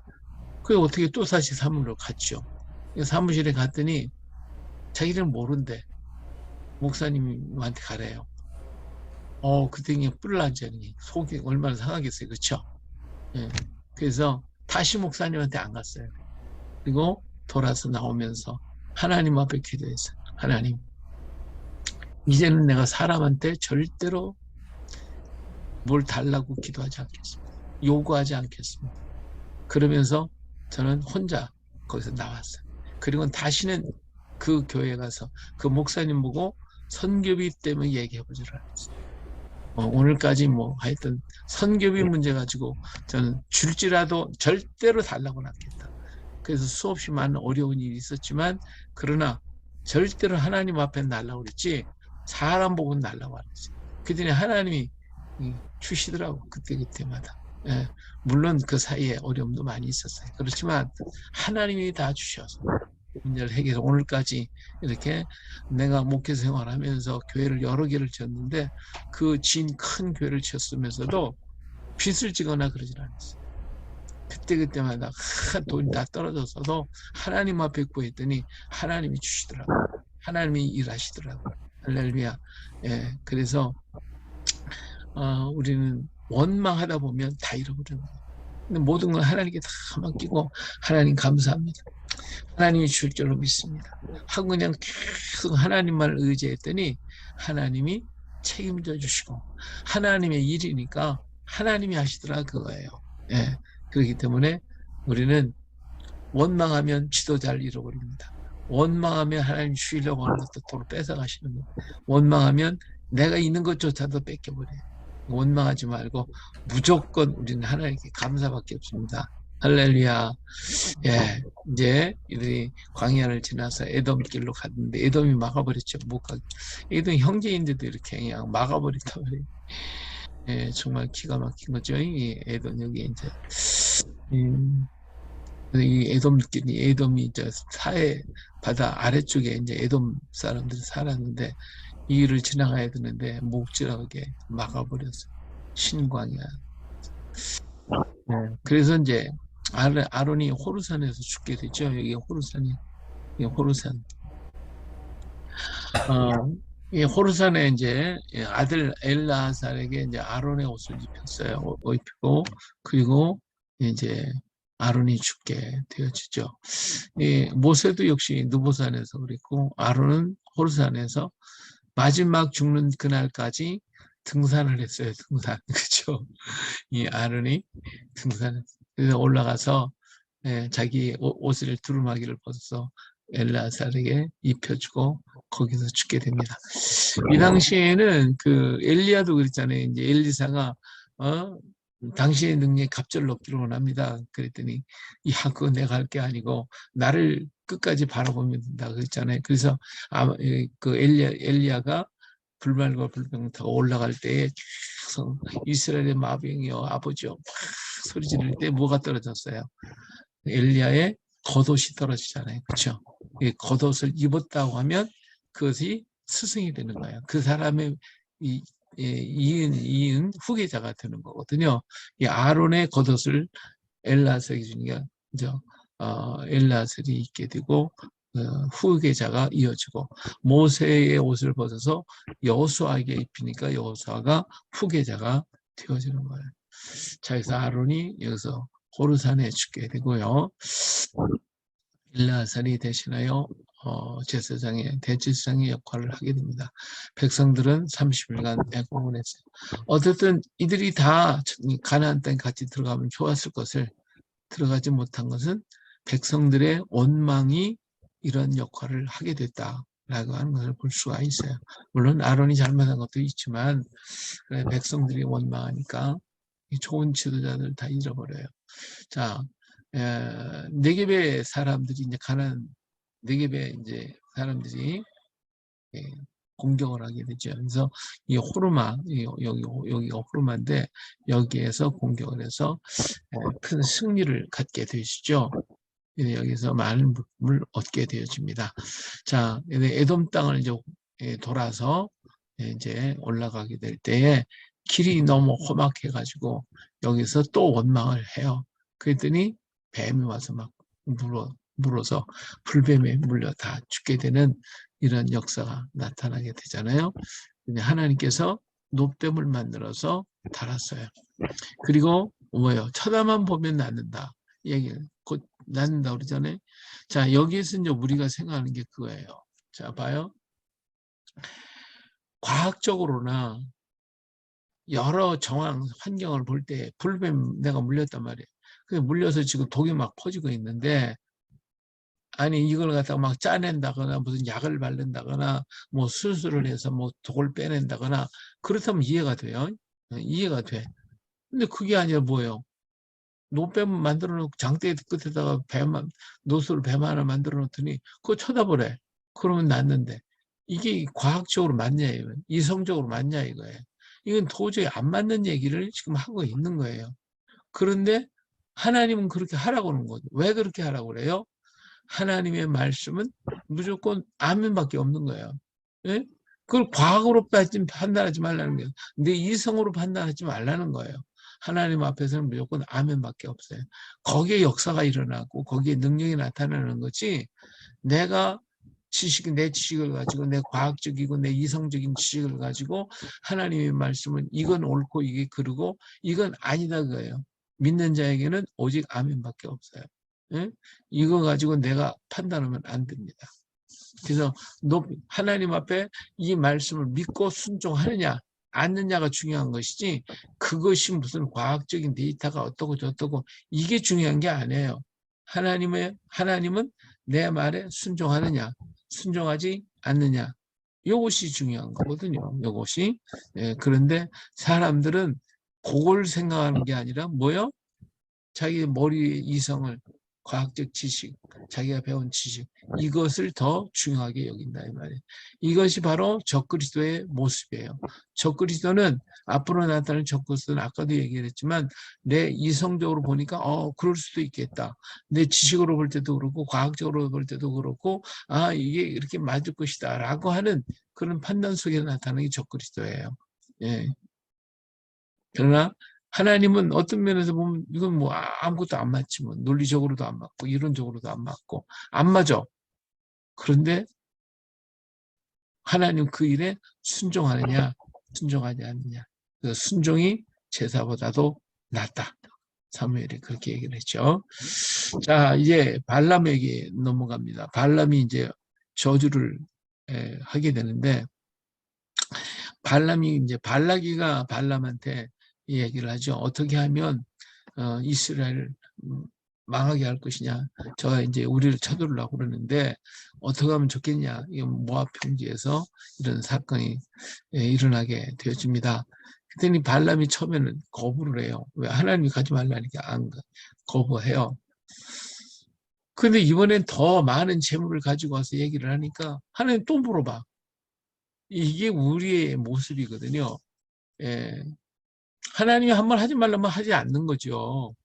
그게 어떻게 또 다시 사무실로 갔죠. 사무실에 갔더니 자기는 모른대. 목사님한테 가래요. 그때 그냥 뿔을 앉자니 속이 얼마나 상하겠어요. 그렇죠? 예. 그래서 다시 목사님한테 안 갔어요. 그리고 돌아서 나오면서 하나님 앞에 기도했어요. 하나님, 이제는 내가 사람한테 절대로 뭘 달라고 기도하지 않겠습니다. 요구하지 않겠습니다. 그러면서 저는 혼자 거기서 나왔어요. 그리고 다시는 그 교회에 가서 그 목사님 보고 선교비 때문에 얘기해 보지를 않았어요. 오늘까지 뭐 하여튼 선교비 문제 가지고 저는 줄지라도 절대로 달라고는 않겠다. 그래서 수없이 많은 어려운 일이 있었지만 그러나 절대로 하나님 앞에 날라고 그랬지 사람 보고는 날라고 안 했어요. 그랬더니 하나님이 주시더라고 그때마다. 예, 물론 그 사이에 어려움도 많이 있었어요. 그렇지만 하나님이 다 주셔서 문제를 해결해서 오늘까지 이렇게 내가 목회 생활하면서 교회를 여러 개를 지었는데 그 진 큰 교회를 지었으면서도 빚을 지거나 그러질 않았어요. 그때마다 돈이 다 떨어졌어도 하나님 앞에 구했더니 하나님이 주시더라고요. 하나님이 일하시더라고요. 할렐루야. 예, 그래서 우리는 원망하다 보면 다 잃어버리는 거예요. 근데 모든 걸 하나님께 다 맡기고 하나님 감사합니다. 하나님이 줄 줄로 믿습니다. 하고 그냥 계속 하나님만 의지했더니 하나님이 책임져 주시고 하나님의 일이니까 하나님이 하시더라 그거예요. 예, 그렇기 때문에 우리는 원망하면 지도자를 잃어버립니다. 원망하면 하나님 주시려고 하는 것도 도로 뺏어가시는 거예요. 원망하면 내가 있는 것조차도 뺏겨버려요. 원망하지 말고 무조건 우리는 하나님께 감사밖에 없습니다. 할렐루야. 예, 이제 이들이 광야를 지나서 에돔길로 갔는데 에돔이 막아버렸죠. 못 가게. 에돔 형제인데도 이렇게 그냥 막아버렸다 말이에요. 예, 정말 기가 막힌 거죠. 이 에돔 여기 이제 이 에돔길이 에돔이 이제 사해 바다 아래쪽에 이제 에돔 사람들이 살았는데 이 일을 지나가야 되는데 목질하게 막아버렸어요. 신광야. 그래서 이제 아론이 호르산에서 죽게 되죠. 여기 호르산이, 호르산. 이 호르산에 이제 아들 엘라살에게 이제 아론의 옷을 입혔어요. 입히고 그리고 이제 아론이 죽게 되어지죠. 모세도 역시 느보산에서 그랬고 아론은 호르산에서 마지막 죽는 그날까지 등산을 했어요. 등산. 그렇죠. 이 아론이 등산했어요. 그래서 올라가서 자기 옷을 두루마기를 벗어서 엘라살에게 입혀주고 거기서 죽게 됩니다. 이 당시에는 그 엘리야도 그랬잖아요. 이제 엘리사가 당신의 능력이 갑절로 없기를 원합니다. 그랬더니 야 그거 내가 할 게 아니고 나를 끝까지 바라보면 된다 그랬잖아요. 그래서 그 엘리야가 불말과 불병 타고 올라갈 때에 계속 이스라엘의 마병이여 아버지여 막 소리 지를 때 뭐가 떨어졌어요? 엘리야의 겉옷이 떨어지잖아요. 그렇죠? 겉옷을 입었다고 하면 그것이 스승이 되는 거예요. 그 사람의 이은 후계자가 되는 거거든요. 이 아론의 겉옷을 엘라셀이 주니까 엘라셀이 입게 되고 후계자가 이어지고 모세의 옷을 벗어서 여호수아에게 입히니까 여호수아가 후계자가 되어지는 거예요. 자, 그래서 아론이 여기서 호르산에 죽게 되고요. 엘라살이 대신하여 제사장의 대제사장의 역할을 하게 됩니다. 백성들은 30일간 애공을 했어요. 어쨌든 이들이 다 가나안 땅에 같이 들어가면 좋았을 것을 들어가지 못한 것은 백성들의 원망이 이런 역할을 하게 됐다라고 하는 것을 볼 수가 있어요. 물론 아론이 잘못한 것도 있지만 백성들이 원망하니까 좋은 지도자들 다 잃어버려요. 자, 네겝의 사람들이 이제 네겝의 이제 사람들이 공격을 하게 되죠. 그래서 이 호르마 여기가 호르마인데 여기에서 공격을 해서 큰 승리를 갖게 되시죠. 여기서 많은 부품을 얻게 되어집니다. 자, 에돔 땅을 이제 돌아서 이제 올라가게 될 때에 길이 너무 험악해가지고 여기서 또 원망을 해요. 그랬더니 뱀이 와서 막 물어서 불뱀에 물려 다 죽게 되는 이런 역사가 나타나게 되잖아요. 하나님께서 노뱀을 만들어서 달았어요. 그리고 뭐예요? 쳐다만 보면 낫는다. 얘기를 곧 낫는다 그러잖아요. 자, 여기에서 이제 우리가 생각하는 게 그거예요. 자, 봐요. 과학적으로나 여러 정황, 환경을 볼 때 불뱀 내가 물렸단 말이에요. 그 물려서 지금 독이 막 퍼지고 있는데, 아니 이걸 갖다가 막 짜낸다거나 무슨 약을 바른다거나 뭐 수술을 해서 뭐 독을 빼낸다거나 그렇다면 이해가 돼요. 이해가 돼. 근데 그게 아니라 뭐예요? 노뱀 만들어 놓고 장대 끝에다가 배만 노수를 뱀 하나 만들어 놓더니 그거 쳐다보래. 그러면 낫는데 이게 과학적으로 맞냐 이거예요. 이성적으로 맞냐 이거예요. 이건 도저히 안 맞는 얘기를 지금 하고 있는 거예요. 그런데 하나님은 그렇게 하라고 하는 거죠. 왜 그렇게 하라고 그래요? 하나님의 말씀은 무조건 아멘밖에 없는 거예요. 예? 그걸 과학으로 판단하지 말라는 거예요. 내 이성으로 판단하지 말라는 거예요. 하나님 앞에서는 무조건 아멘밖에 없어요. 거기에 역사가 일어나고 거기에 능력이 나타나는 거지 내가 내 지식을 가지고 내 과학적이고 내 이성적인 지식을 가지고 하나님의 말씀은 이건 옳고 이게 그르고 이건 아니다 그거예요. 믿는 자에게는 오직 아멘밖에 없어요. 예? 이거 가지고 내가 판단하면 안 됩니다. 그래서 하나님 앞에 이 말씀을 믿고 순종하느냐 않느냐가 중요한 것이지 그것이 무슨 과학적인 데이터가 어떠고 저떠고 이게 중요한 게 아니에요. 하나님은 내 말에 순종하느냐 순종하지 않느냐 이것이 중요한 거거든요. 이것이. 예, 그런데 사람들은 그걸 생각하는 게 아니라 뭐요? 자기 머리의 이성을 과학적 지식, 자기가 배운 지식 이것을 더 중요하게 여긴다 이 말이에요. 이것이 바로 적그리스도의 모습이에요. 적그리스도는 앞으로 나타날 적그리스도는 아까도 얘기했지만 내 이성적으로 보니까 그럴 수도 있겠다. 내 지식으로 볼 때도 그렇고 과학적으로 볼 때도 그렇고 이게 이렇게 맞을 것이다 라고 하는 그런 판단 속에 나타나는 게 적그리스도예요. 예. 그러나 하나님은 어떤 면에서 보면 이건 뭐 아무것도 안 맞지 뭐 논리적으로도 안 맞고 이론적으로도 안 맞고 안 맞아. 그런데 하나님 그 일에 순종하느냐 순종하지 않느냐. 그래서 순종이 제사보다도 낫다. 사무엘이 그렇게 얘기를 했죠. 자 이제 발람에게 넘어갑니다. 발람이 이제 저주를 하게 되는데 발람이 이제 발라기가 발람한테 이 얘기를 하죠. 어떻게 하면 이스라엘을 망하게 할 것이냐. 저가 이제 우리를 쳐들으려고 그러는데 어떻게 하면 좋겠냐. 이 모압 평지에서 이런 사건이 일어나게 되어집니다. 그랬더니 발람이 처음에는 거부를 해요. 왜 하나님이 가지 말라니까 안 거부해요. 근데 이번엔 더 많은 재물을 가지고 와서 얘기를 하니까 하나님 또 물어봐. 이게 우리의 모습이거든요. 예. 하나님이 한 번 하지 말라면 하지 않는 거죠.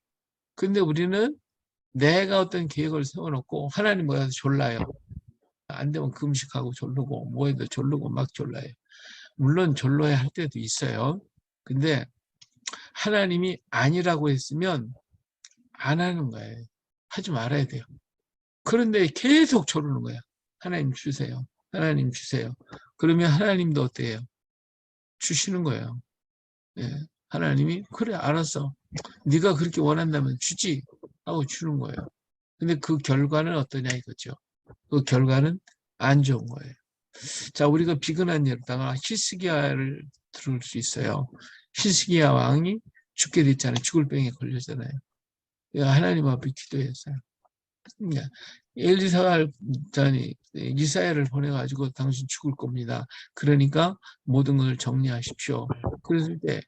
근데 우리는 내가 어떤 계획을 세워놓고 하나님 뭐라도 졸라요. 안 되면 금식하고 졸르고 뭐해도 졸르고 막 졸라요. 물론 졸러야 할 때도 있어요. 근데 하나님이 아니라고 했으면 안 하는 거예요. 하지 말아야 돼요. 그런데 계속 졸르는 거야. 하나님 주세요. 하나님 주세요. 그러면 하나님도 어때요? 주시는 거예요. 예. 하나님이 그래 알았어. 네가 그렇게 원한다면 주지 하고 주는 거예요. 근데 그 결과는 어떠냐 이거죠. 그 결과는 안 좋은 거예요. 자, 우리가 비근한 예로다가 히스기야를 들을 수 있어요. 히스기야 왕이 죽게 됐잖아요. 죽을 병에 걸렸잖아요. 하나님 앞에 기도했어요. 그러니까 엘리사가 이사야를 보내가지고 당신 죽을 겁니다. 그러니까 모든 걸 정리하십시오. 그랬을 때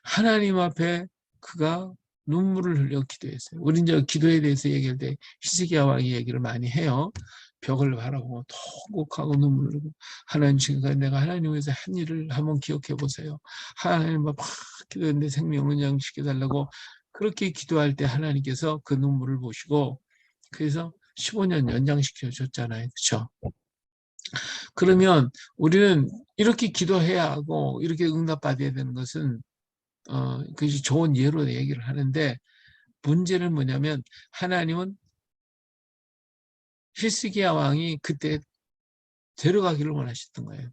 하나님 앞에 그가 눈물을 흘려 기도했어요. 우리 이제 기도에 대해서 얘기할 때 히스기야 왕이 얘기를 많이 해요. 벽을 바라보고 통곡하고 눈물을 흘리고 하나님 지금까지 내가 하나님 위해서 한 일을 한번 기억해 보세요. 하나님 막 기도했는데 생명을 연장시켜달라고 그렇게 기도할 때 하나님께서 그 눈물을 보시고 그래서 15년 연장시켜 줬잖아요. 그렇죠? 그러면 우리는 이렇게 기도해야 하고 이렇게 응답받아야 되는 것은 그것이 좋은 예로 얘기를 하는데 문제는 뭐냐면 하나님은 히스기야 왕이 그때 데려가기를 원하셨던 거예요.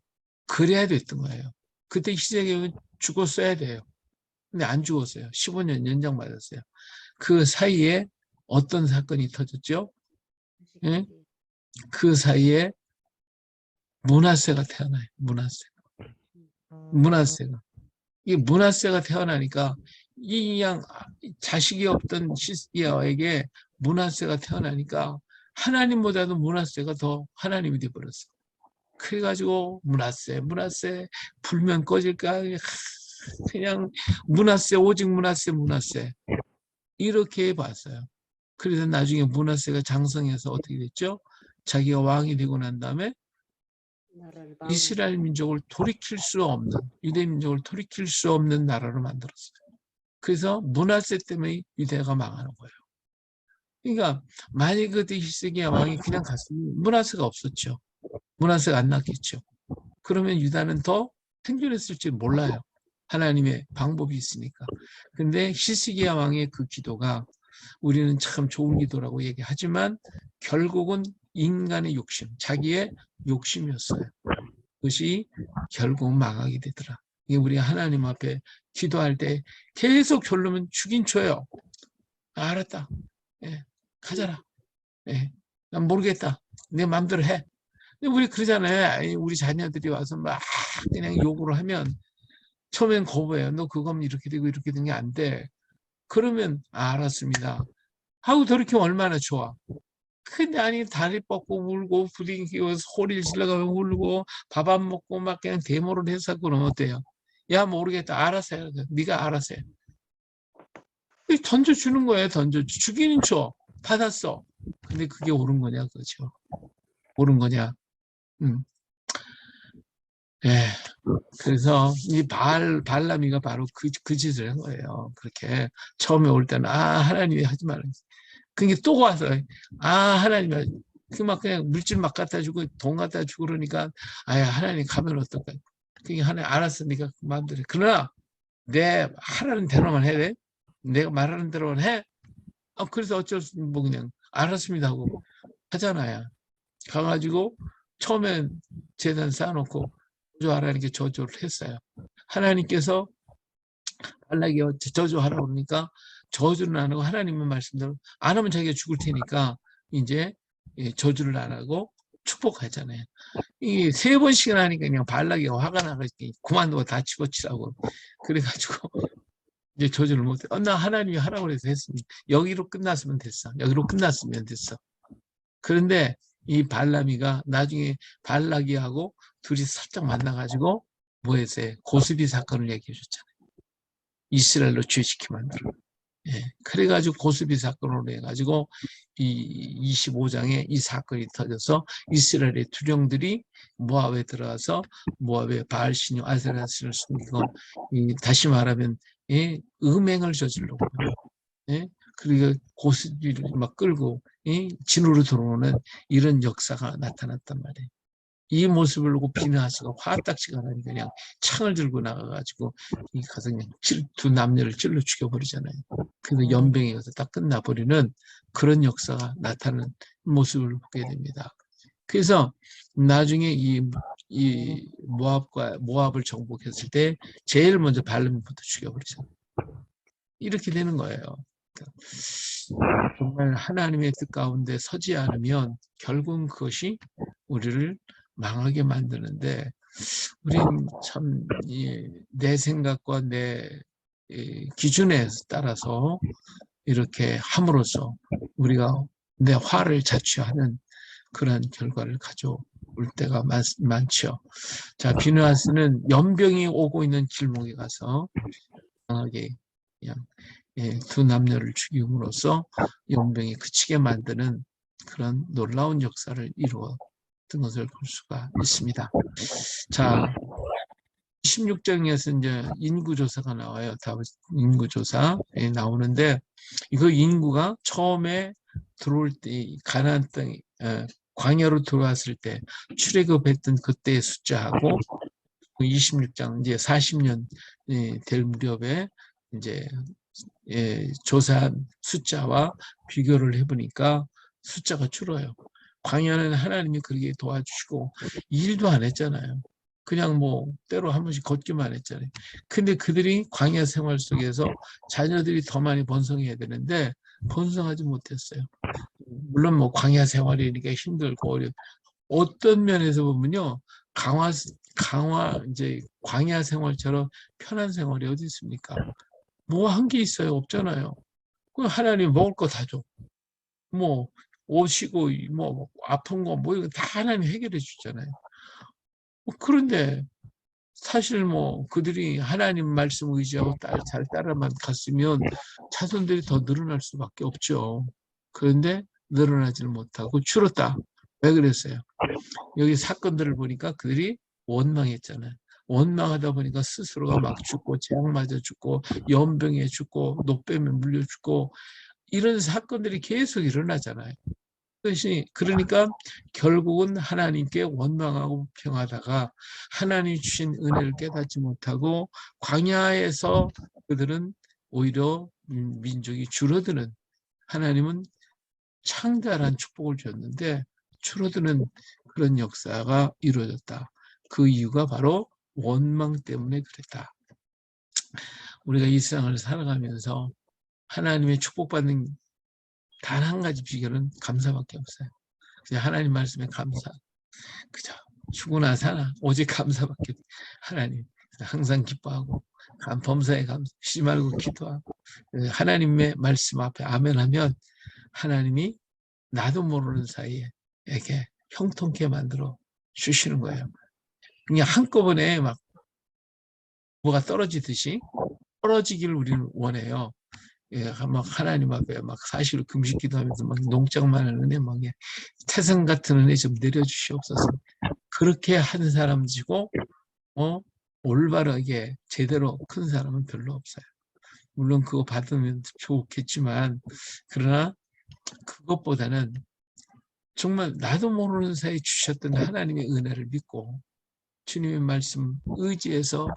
그래야 됐던 거예요. 그때 히스기야는 죽었어야 돼요. 근데 안 죽었어요. 15년 연장받았어요. 그 사이에 어떤 사건이 터졌죠? 예? 그 사이에 므낫세가 태어나요. 므낫세가. 이 므낫세가 태어나니까 이 양 자식이 없던 시스기야에게 므낫세가 태어나니까 하나님보다도 므낫세가 더 하나님이 되어버렸어. 그래가지고 므낫세 불면 꺼질까 그냥 므낫세 오직 므낫세 이렇게 봤어요. 그래서 나중에 므낫세가 장성해서 어떻게 됐죠? 자기가 왕이 되고 난 다음에 이스라엘 민족을 돌이킬 수 없는, 유대 민족을 돌이킬 수 없는 나라로 만들었어요. 그래서 므낫세 때문에 유대가 망하는 거예요. 그러니까 만약 그때 히스기야 왕이 그냥 갔으면 므낫세가 없었죠. 므낫세가 안 났겠죠. 그러면 유다는 더 생존했을지 몰라요. 하나님의 방법이 있으니까. 근데 히스기야 왕의 그 기도가 우리는 참 좋은 기도라고 얘기하지만 결국은 인간의 욕심, 자기의 욕심이었어요. 그것이 결국 망하게 되더라. 이게 우리 하나님 앞에 기도할 때 계속 결론은 죽인 쳐요. 알았다. 예, 가져라. 예, 난 모르겠다. 내 마음대로 해. 근데 우리 그러잖아요. 우리 자녀들이 와서 막 그냥 욕을 하면 처음엔 거부해요. 너 그거면 이렇게 되고 이렇게 된 게 안 돼. 그러면 알았습니다. 하고 돌이키면 얼마나 좋아. 근데 아니 다리 뻗고 울고 부딪히고 소리를 질러가며 울고 밥 안 먹고 막 그냥 데모를 해서 그러면 어때요? 야 모르겠다. 알아서 해. 네가 알아서 해. 던져주는 거예요. 죽이는 쳐. 받았어. 근데 그게 옳은 거냐 그렇죠. 옳은 거냐. 예. 그래서 이 발람이가 바로 그 짓을 한 거예요. 그렇게 처음에 올 때는 하나님이 하지 말라. 그게 또 와서 하나님이 그 막 그냥 물질 막 갖다 주고 돈 갖다 주고 그러니까 하나님 가면 어떨까? 그게 하나님 알았으니까 마음대로. 그러나 내 하라는 대로만 해야 돼. 내가 말하는 대로만 해. 그래서 어쩔 수 뭐 그냥 알았습니다 하고 하잖아요. 가가지고 처음엔 재단 쌓아놓고 저주하라는 게 저주를 했어요. 하나님께서 발락이 저주하라고 그러니까 저주는 안 하고 하나님의 말씀대로 안 하면 자기가 죽을 테니까 이제 저주를 안 하고 축복하잖아요. 이 3번씩이나 하니까 그냥 발락이 화가 나가지고 그만두고 다 집어치라고 그래가지고 이제 저주를 못해. 나 하나님이 하라고 그래서 했습니다. 여기로 끝났으면 됐어. 그런데 이 발람이가 나중에 발락이하고 둘이 살짝 만나가지고 뭐 했어요? 고스비 사건을 얘기해 줬잖아요. 이스라엘로 죄시키게 만들어. 예. 그래가지고 고스비 사건으로 해가지고 이 25장에 이 사건이 터져서 이스라엘의 두령들이 모압에 들어가서 모압의 바알신이 아세라신을 숨기고 다시 말하면 음행을 저지르고 그리고 고스비를 막 끌고 진으로 들어오는 이런 역사가 나타났단 말이에요. 이 모습을 보고 비느하스가 화딱지가 나니까 그냥 창을 들고 나가가지고 가서 그냥 두 남녀를 찔러 죽여버리잖아요. 그래서 연병이 가서 딱 끝나버리는 그런 역사가 나타나는 모습을 보게 됩니다. 그래서 나중에 이 모압을 정복했을 때 제일 먼저 발람부터 죽여버리잖아요. 이렇게 되는 거예요. 정말 하나님의 뜻 가운데 서지 않으면 결국은 그것이 우리를 망하게 만드는데 우린 참 내 생각과 내 기준에 따라서 이렇게 함으로써 우리가 내 화를 자취하는 그런 결과를 가져올 때가 많죠. 자, 비느하스는 연병이 오고 있는 길목에 가서 강하게 그냥 두 남녀를 죽임으로써 연병이 그치게 만드는 그런 놀라운 역사를 이루었던 것을 볼 수가 있습니다. 자, 16장에서 이제 인구조사가 나와요. 인구조사에 나오는데 이거 인구가 처음에 들어올 때 가나안 땅 광야로 들어왔을 때 출애굽했던 그때의 숫자하고 26장 이제 40년 될 무렵에 이제 조사한 숫자와 비교를 해보니까 숫자가 줄어요. 광야는 하나님이 그렇게 도와주시고 일도 안 했잖아요. 그냥 뭐 때로 한 번씩 걷기만 했잖아요. 근데 그들이 광야 생활 속에서 자녀들이 더 많이 번성해야 되는데 번성하지 못했어요. 물론 뭐 광야 생활이니까 힘들고 어떤 면에서 보면요. 이제 광야 생활처럼 편한 생활이 어디 있습니까? 뭐 한 게 있어요? 없잖아요. 그 하나님 먹을 거 다 줘. 뭐, 오시고, 뭐, 아픈 거, 뭐, 이거 다 하나님 해결해 주잖아요. 그런데 사실 뭐 그들이 하나님 말씀 의지하고 잘 따라만 갔으면 자손들이 더 늘어날 수밖에 없죠. 그런데 늘어나지를 못하고 줄었다. 왜 그랬어요? 여기 사건들을 보니까 그들이 원망했잖아요. 원망하다 보니까 스스로가 막 죽고 재앙 맞아 죽고 연병에 죽고 노뱀에 물려 죽고 이런 사건들이 계속 일어나잖아요. 그러니까 결국은 하나님께 원망하고 평하다가 하나님 주신 은혜를 깨닫지 못하고 광야에서 그들은 오히려 민족이 줄어드는, 하나님은 창대한 축복을 줬는데 줄어드는 그런 역사가 이루어졌다. 그 이유가 바로 원망 때문에 그랬다. 우리가 이 세상을 살아가면서 하나님의 축복받는 단 한 가지 비결은 감사밖에 없어요. 그냥 하나님 말씀에 감사. 그죠? 죽으나 사나 오직 감사밖에 없어요. 하나님 항상 기뻐하고 범사에 감사, 쉬지 말고 기도하고 하나님의 말씀 앞에 아멘하면 하나님이 나도 모르는 사이에 이렇게 형통케 만들어 주시는 거예요. 그냥 한꺼번에 막 뭐가 떨어지듯이 떨어지기를 우리는 원해요. 예, 막 하나님 앞에 막 사실 금식 기도하면서 막 농장만한 은혜 막 태생 같은 은혜 좀 내려주시옵소서. 그렇게 한 사람이고 올바르게 제대로 큰 사람은 별로 없어요. 물론 그거 받으면 좋겠지만 그러나 그것보다는 정말 나도 모르는 사이에 주셨던 하나님의 은혜를 믿고 주님의 말씀 의지해서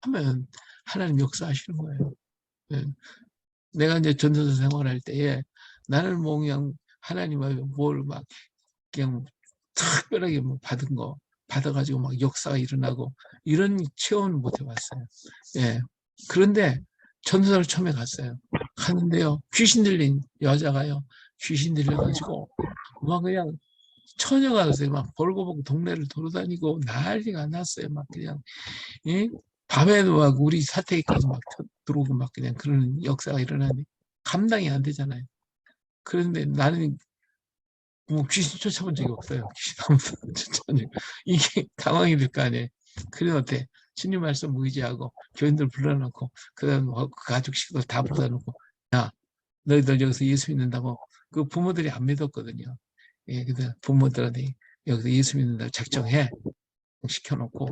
하면 하나님 역사하시는 거예요. 예. 내가 이제 전도사 생활할 때에 나는 뭐 그냥 하나님 앞에 뭘 막 그냥 특별하게 뭐 받은 거 받아가지고 막 역사가 일어나고 이런 체험을 못 해봤어요. 예. 그런데 전도사를 처음에 갔어요. 갔는데요. 귀신 들린 여자가요. 귀신 들려가지고 막 그냥 처녀가 됐어요. 막 벌거벗고 동네를 돌아다니고 난리가 났어요. 막 그냥 예? 밤에도 막 우리 사택까지 막 들어오고 막 그냥 그런 역사가 일어나니 감당이 안 되잖아요. 그런데 나는 뭐 귀신 쫓아본 적이 없어요. 귀신 아무도 쫓아본 적이 이게 당황이 될 거 아니에요. 그래 어때? 주님 말씀 의지하고 교인들 불러놓고 그다음 그 가족 식구들 다 불러놓고 야 너희들 여기서 예수 믿는다고 그 부모들이 안 믿었거든요. 예, 그래서 부모들한테 여기서 예수 믿는다고 작정해 시켜놓고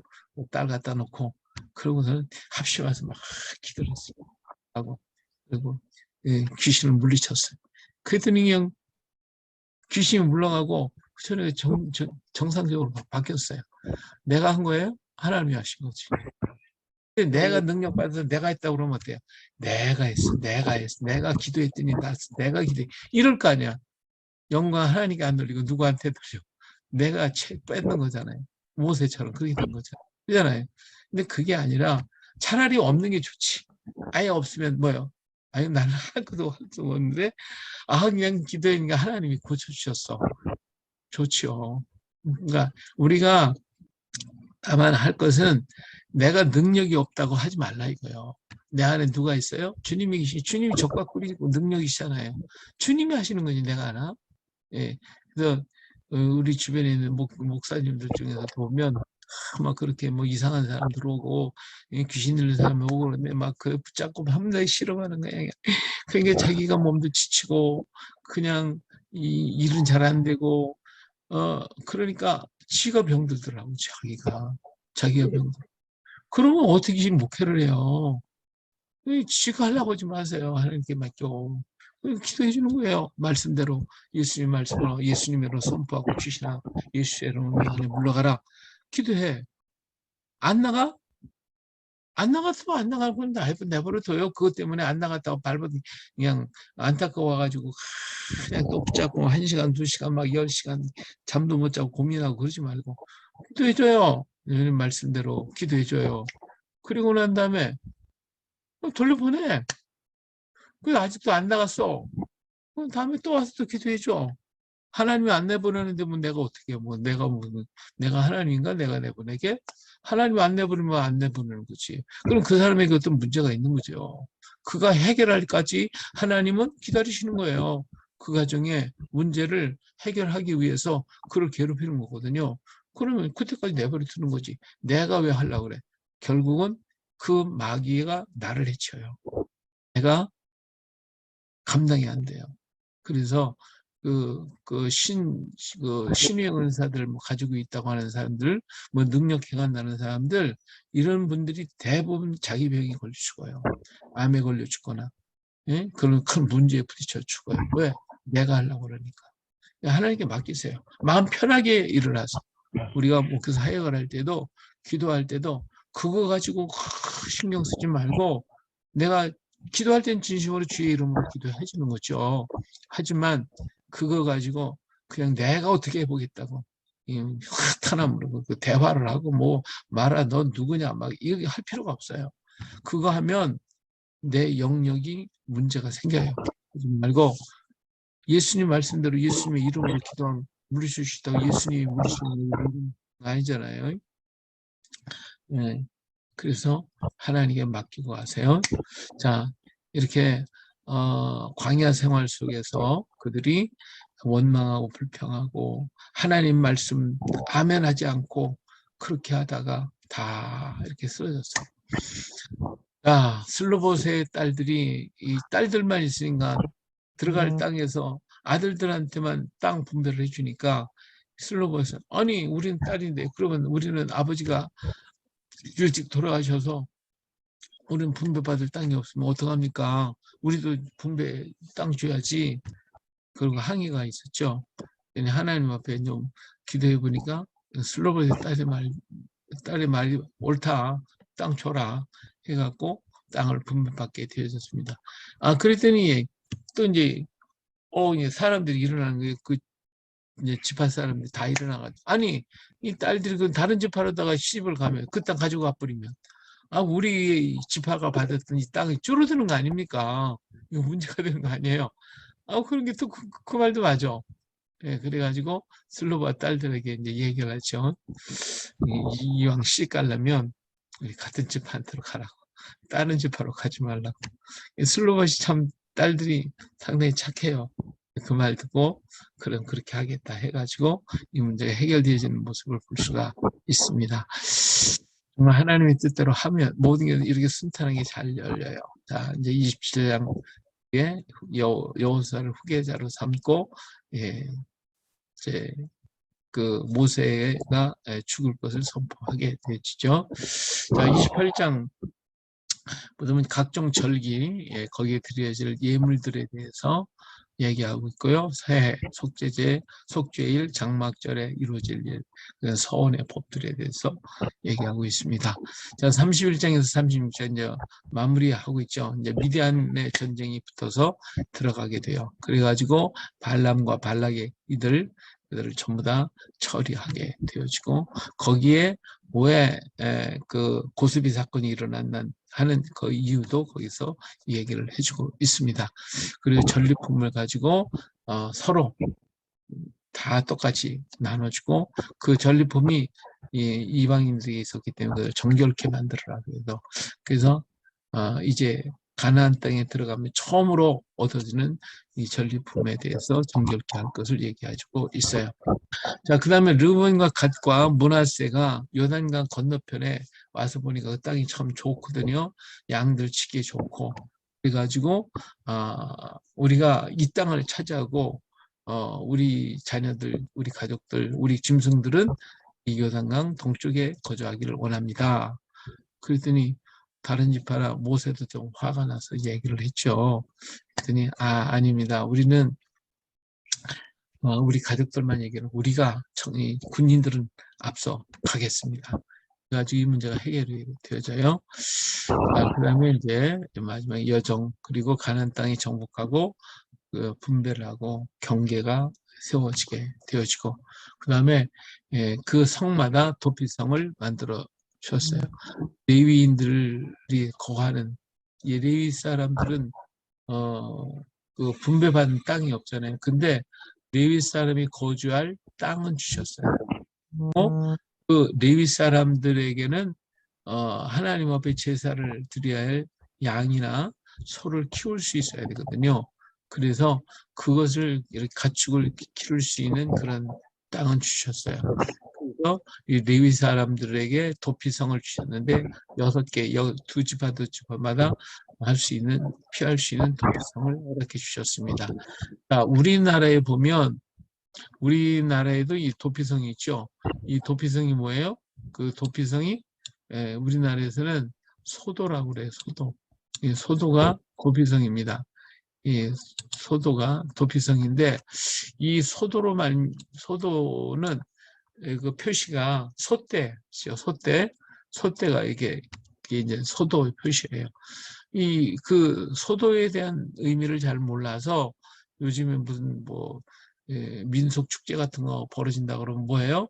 딸 갖다 놓고 그러고서는 합심해서 막 기도를 했어요. 하고 그리고 예, 귀신을 물리쳤어요. 그랬더니 그냥 귀신이 물러가고 그전에 정상적으로 바뀌었어요. 내가 한 거예요? 하나님이 하신 거지. 내가 능력 받아서 내가 했다고 그러면 어때요? 내가 했어. 내가 했어. 내가 기도했더니 났어. 내가 기도해. 이럴 거 아니야. 영광 하나님께 안 돌리고 누구한테 돌려. 내가 뺏는 거잖아요. 모세처럼 그렇게 된 거잖아요. 그잖아요. 근데 그게 아니라 차라리 없는 게 좋지. 아예 없으면 뭐요? 아니 나는 할 것도 없는데 그냥 기도하니까 하나님이 고쳐주셨어. 좋지요. 그러니까 우리가 다만 할 것은 내가 능력이 없다고 하지 말라 이거요. 내 안에 누가 있어요? 주님이 계시, 주님이 적과 꿀이고 능력이시잖아요. 주님이 하시는 거지 내가 하나? 예. 그래서 우리 주변에 있는 목사님들 중에서 보면 막 그렇게 뭐 이상한 사람 들어오고 귀신 들린 사람이 오고 그러는데 막 그 붙잡고 밤낮 실험하는 거야. 그러니까 자기가 몸도 지치고 그냥 일은 잘 안 되고 그러니까 지가 병들더라고 자기가 병들. 그러면 어떻게 목회를 해요? 지가 하려고 하지 마세요. 하나님께 맡겨. 기도해 주는 거예요. 말씀대로 예수님 말씀으로 예수님으로 선포하고 주시나 예수의 이름으로 안에 물러가라. 기도해. 안 나가? 안 나갔으면 안 나갈 건데 내버려둬요. 그것 때문에 안 나갔다고 발버둥 그냥 안타까워가지고 그냥 또 붙잡고 1시간, 2시간 막 10시간 잠도 못 자고 고민하고 그러지 말고 기도해줘요. 예수님 말씀대로 기도해줘요. 그리고 난 다음에 돌려보내. 그 아직도 안 나갔어. 그럼 다음에 또 와서 또 기도해줘. 하나님이 안 내보내는데 뭐 내가 어떻게 해? 뭐 내가 하나님인가? 내가 내보내게? 하나님이 안 내보내면 안 내보내는 거지. 그럼 그 사람에게 어떤 문제가 있는 거죠. 그가 해결할까지 하나님은 기다리시는 거예요. 그 가정의 문제를 해결하기 위해서 그를 괴롭히는 거거든요. 그러면 그때까지 내버려 두는 거지. 내가 왜 하려고 그래? 결국은 그 마귀가 나를 해쳐요. 내가 감당이 안 돼요. 그래서 신의 은사들 뭐 가지고 있다고 하는 사람들, 뭐 능력 해간다는 사람들, 이런 분들이 대부분 자기 병이 걸려 죽어요. 암에 걸려 죽거나, 예? 그런 큰 문제에 부딪혀 죽어요. 왜? 내가 하려고 그러니까. 하나님께 맡기세요. 마음 편하게 일을 하세요. 우리가 목회 사역을 할 때도, 기도할 때도, 그거 가지고 신경 쓰지 말고, 내가 기도할 땐 진심으로 주의 이름으로 기도해 주는 거죠. 하지만 그거 가지고 그냥 내가 어떻게 해보겠다고 흑탄함으로 그 대화를 하고 뭐 말아 넌 누구냐 막 이렇게 할 필요가 없어요. 그거 하면 내 영역이 문제가 생겨요. 하지 말고 예수님 말씀대로 예수님의 이름으로 기도하면 물리칠 수 있다고 예수님이 물리치는 건 아니잖아요. 네. 그래서 하나님께 맡기고 가세요. 자, 이렇게 광야 생활 속에서 그들이 원망하고 불평하고 하나님 말씀 아멘하지 않고 그렇게 하다가 다 이렇게 쓰러졌어요. 자, 슬로보스의 딸들이 이 딸들만 있으니까 들어갈 땅에서 아들들한테만 땅 분배를 해주니까 슬로보스 아니 우리는 딸인데 그러면 우리는 아버지가 일찍 돌아가셔서 우리는 분배받을 땅이 없으면 어떡합니까? 우리도 분배 땅 줘야지. 그리고 항의가 있었죠. 하나님 앞에 좀 기도해 보니까 슬로보의 딸의 말이 옳다. 땅 줘라. 해갖고 땅을 분배받게 되어졌습니다. 아, 그랬더니 또 이제 사람들이 일어나는 거예요. 그 이제 집안 사람들이 다 일어나가지고 아니 이 딸들이 그 다른 집하러다가 시집을 가면 그 땅 가지고 가버리면 아, 우리 지파가 받았던 이 땅이 줄어드는 거 아닙니까? 이거 문제가 되는 거 아니에요? 아, 그런 게 또 그 말도 맞아. 예, 그래가지고 슬로바 딸들에게 이제 얘기를 하죠. 이왕 씨 깔려면 우리 같은 집한테로 가라고. 다른 집하러 가지 말라고. 슬로바시 참 딸들이 상당히 착해요. 그 말 듣고 그럼 그렇게 하겠다 해가지고 이 문제가 해결되어지는 모습을 볼 수가 있습니다. 정말 하나님의 뜻대로 하면 모든 게 이렇게 순탄하게 잘 열려요. 자, 이제 27장에 여호수아를 후계자로 삼고 예, 이제 그 모세가 죽을 것을 선포하게 되지죠. 자, 28장 보면 각종 절기 거기에 드려질 예물들에 대해서 얘기하고 있고요. 새해, 속죄제, 속죄일, 장막절에 이루어질 일, 서원의 법들에 대해서 얘기하고 있습니다. 자, 31장에서 36장 이제 마무리하고 있죠. 이제 미디안의 전쟁이 붙어서 들어가게 돼요. 그래가지고 발람과 발락의 그들을 전부 다 처리하게 되어지고 거기에 왜 그 고스비 사건이 일어났나 하는 그 이유도 거기서 얘기를 해주고 있습니다. 그리고 전리품을 가지고 서로 다 똑같이 나눠주고 그 전리품이 이방인들이 있었기 때문에 그걸 정결케 만들어라. 그래서 이제 가나안 땅에 들어가면 처음으로 얻어지는 이 전리품에 대해서 정결케 할 것을 얘기해주고 있어요. 자, 그 다음에 르벤과 갓과 므낫세가 요단강 건너편에 와서 보니까 그 땅이 참 좋거든요. 양들 치기 좋고. 그래가지고, 우리가 이 땅을 차지하고, 우리 자녀들, 우리 가족들, 우리 짐승들은 이 요단강 동쪽에 거주하기를 원합니다. 그랬더니 다른 집하라 모세도 좀 화가 나서 얘기를 했죠. 그랬더니, 아닙니다. 우리는 우리 가족들만 얘기를 우리가 군인들은 앞서 가겠습니다. 그래가지고 이 문제가 해결이 되어져요. 그 다음에 이제 마지막에 여정 그리고 가나안 땅이 정복하고 그 분배를 하고 경계가 세워지게 되어지고 그 다음에 그 성마다 도피성을 만들어 주었어요. 레위인들이 거하는 이 레위 사람들은 그 분배받은 땅이 없잖아요. 근데 레위 사람이 거주할 땅은 주셨어요. 그 레위 사람들에게는 하나님 앞에 제사를 드려야 할 양이나 소를 키울 수 있어야 되거든요. 그래서 그것을 이렇게 가축을 기를 수 있는 그런 땅은 주셨어요. 그래서 이 레위 사람들에게 도피성을 주셨는데 6개, 두 지파 두 지파마다 할 수 있는 피할 수 있는 도피성을 이렇게 주셨습니다. 자, 우리나라에 보면 우리나라에도 이 도피성이 있죠. 이 도피성이 뭐예요? 그 도피성이 우리나라에서는 소도라고 그래요. 소도. 이 소도가 도피성입니다. 이 소도가 도피성인데 이 소도는 그 표시가 소떼죠. 소떼가 이게 이제 소도의 표시예요. 이 그 소도에 대한 의미를 잘 몰라서 요즘에 무슨 뭐 민속 축제 같은 거 벌어진다 그러면 뭐예요?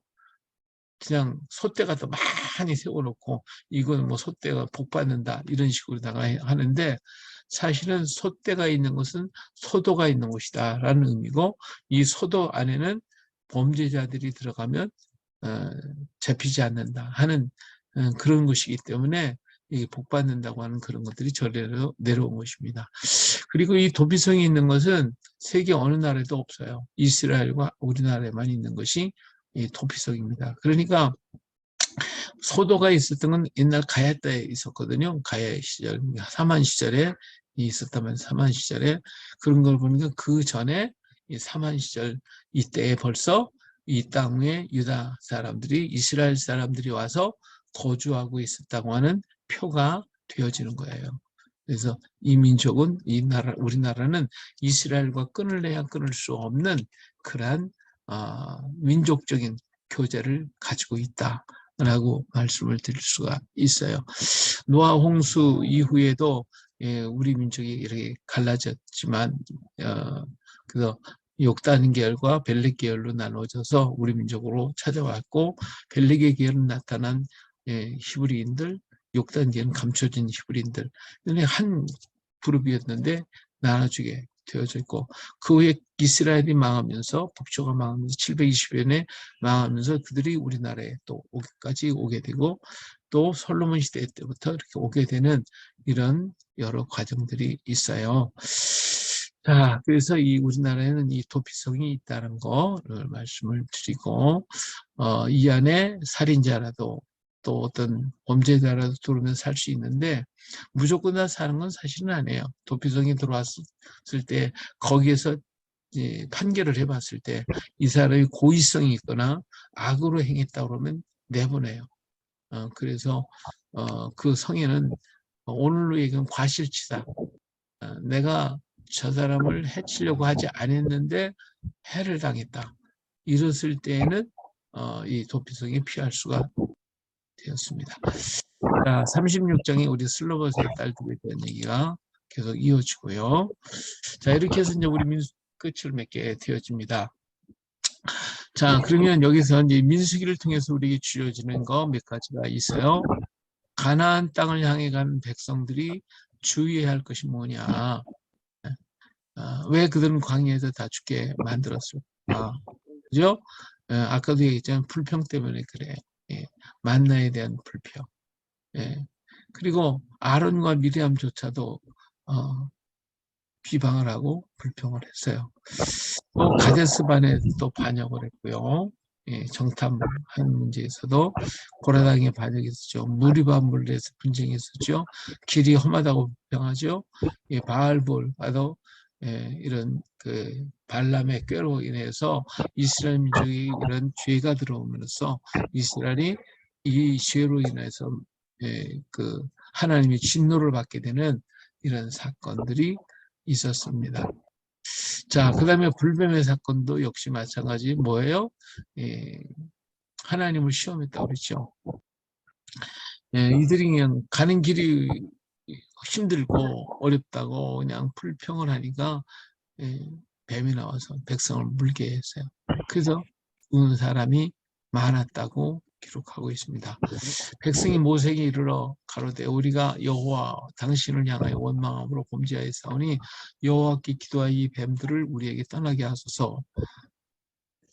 그냥 소떼 갖다 많이 세워놓고 이건 뭐 소떼가 복 받는다 이런 식으로다가 하는데 사실은 소떼가 있는 곳은 소도가 있는 곳이다 라는 의미고 이 소도 안에는 범죄자들이 들어가면 잡히지 않는다 하는 그런 것이기 때문에 복 받는다고 하는 그런 것들이 절레로 내려온 것입니다. 그리고 이 도피성이 있는 것은 세계 어느 나라에도 없어요. 이스라엘과 우리나라에만 있는 것이 이 도피성입니다. 그러니까 소도가 있었던 건 옛날 가야 때에 있었거든요. 가야 시절, 사만 시절에 있었다면 사만 시절에 그런 걸 보니까 그 전에 이 사만 시절 이때에 벌써 이 땅에 유다 사람들이 이스라엘 사람들이 와서 거주하고 있었다고 하는 표가 되어지는 거예요. 그래서 이 민족은 우리나라는 이스라엘과 끊을래야 끊을 수 없는 그러한 민족적인 교제를 가지고 있다라고 말씀을 드릴 수가 있어요. 노아 홍수 이후에도 우리 민족이 이렇게 갈라졌지만 그래서 욕단 계열과 벨렉 계열로 나눠져서 우리 민족으로 찾아왔고 벨렉의 계열은 나타난 히브리인들, 욕단 계열은 감춰진 히브리인들 한 그룹이었는데 나눠주게 되어져 있고 그 후에 이스라엘이 망하면서 북조가 망하면서 720년에 망하면서 그들이 우리나라에 또 오기까지 오게 되고 또 솔로몬 시대 때부터 이렇게 오게 되는 이런 여러 과정들이 있어요. 자, 그래서 이 우리나라에는 이 도피성이 있다는 거를 말씀을 드리고 이 안에 살인자라도 또 어떤 범죄자라도 들어오면 살 수 있는데 무조건 다 사는 건 사실은 아니에요. 도피성이 들어왔을 때 거기에서 판결을 해봤을 때 이 사람이 고의성이 있거나 악으로 행했다 그러면 내보내요. 그래서 그 성에는 오늘로 얘기하면 과실치사. 내가 저 사람을 해치려고 하지 않았는데 해를 당했다. 이랬을 때에는 이 도피성이 피할 수가 되었습니다. 자, 36장에 우리 슬로버스의 딸들에 대한 얘기가 계속 이어지고요. 자, 이렇게 해서 이제 우리 민수 끝을 맺게 되어집니다. 자, 그러면 여기서 이제 민수기를 통해서 우리에게 주어지는 거 몇 가지가 있어요. 가나안 땅을 향해 가는 백성들이 주의해야 할 것이 뭐냐. 왜 그들은 광야에서 다 죽게 만들었을까? 그죠? 아까도 얘기했지만 불평 때문에 그래요. 만나에 대한 불평. 그리고 아론과 미리암조차도 비방을 하고 불평을 했어요. 또 가데스반에 또 반역을 했고요. 정탐한 문제에서도 고라당의 반역이 있었죠. 무리바 물레에서 분쟁이 있었죠. 길이 험하다고 불평하죠. 바알볼과도 이런 그 발람의 꾀로 인해서 이스라엘 민족이 이런 죄가 들어오면서 이스라엘이 이 죄로 인해서 그 하나님의 진노를 받게 되는 이런 사건들이 있었습니다. 자, 그 다음에 불뱀의 사건도 역시 마찬가지 뭐예요? 하나님을 시험했다고 그랬죠. 이들이 그냥 가는 길이 힘들고 어렵다고 그냥 불평을 하니까 뱀이 나와서 백성을 물게 했어요. 그래서 죽는 사람이 많았다고 기록하고 있습니다. 백성이 모세에게 이르러 가로되 우리가 여호와 당신을 향하여 원망함으로 범죄하였사오니 여호와께 기도하여 이 뱀들을 우리에게 떠나게 하소서.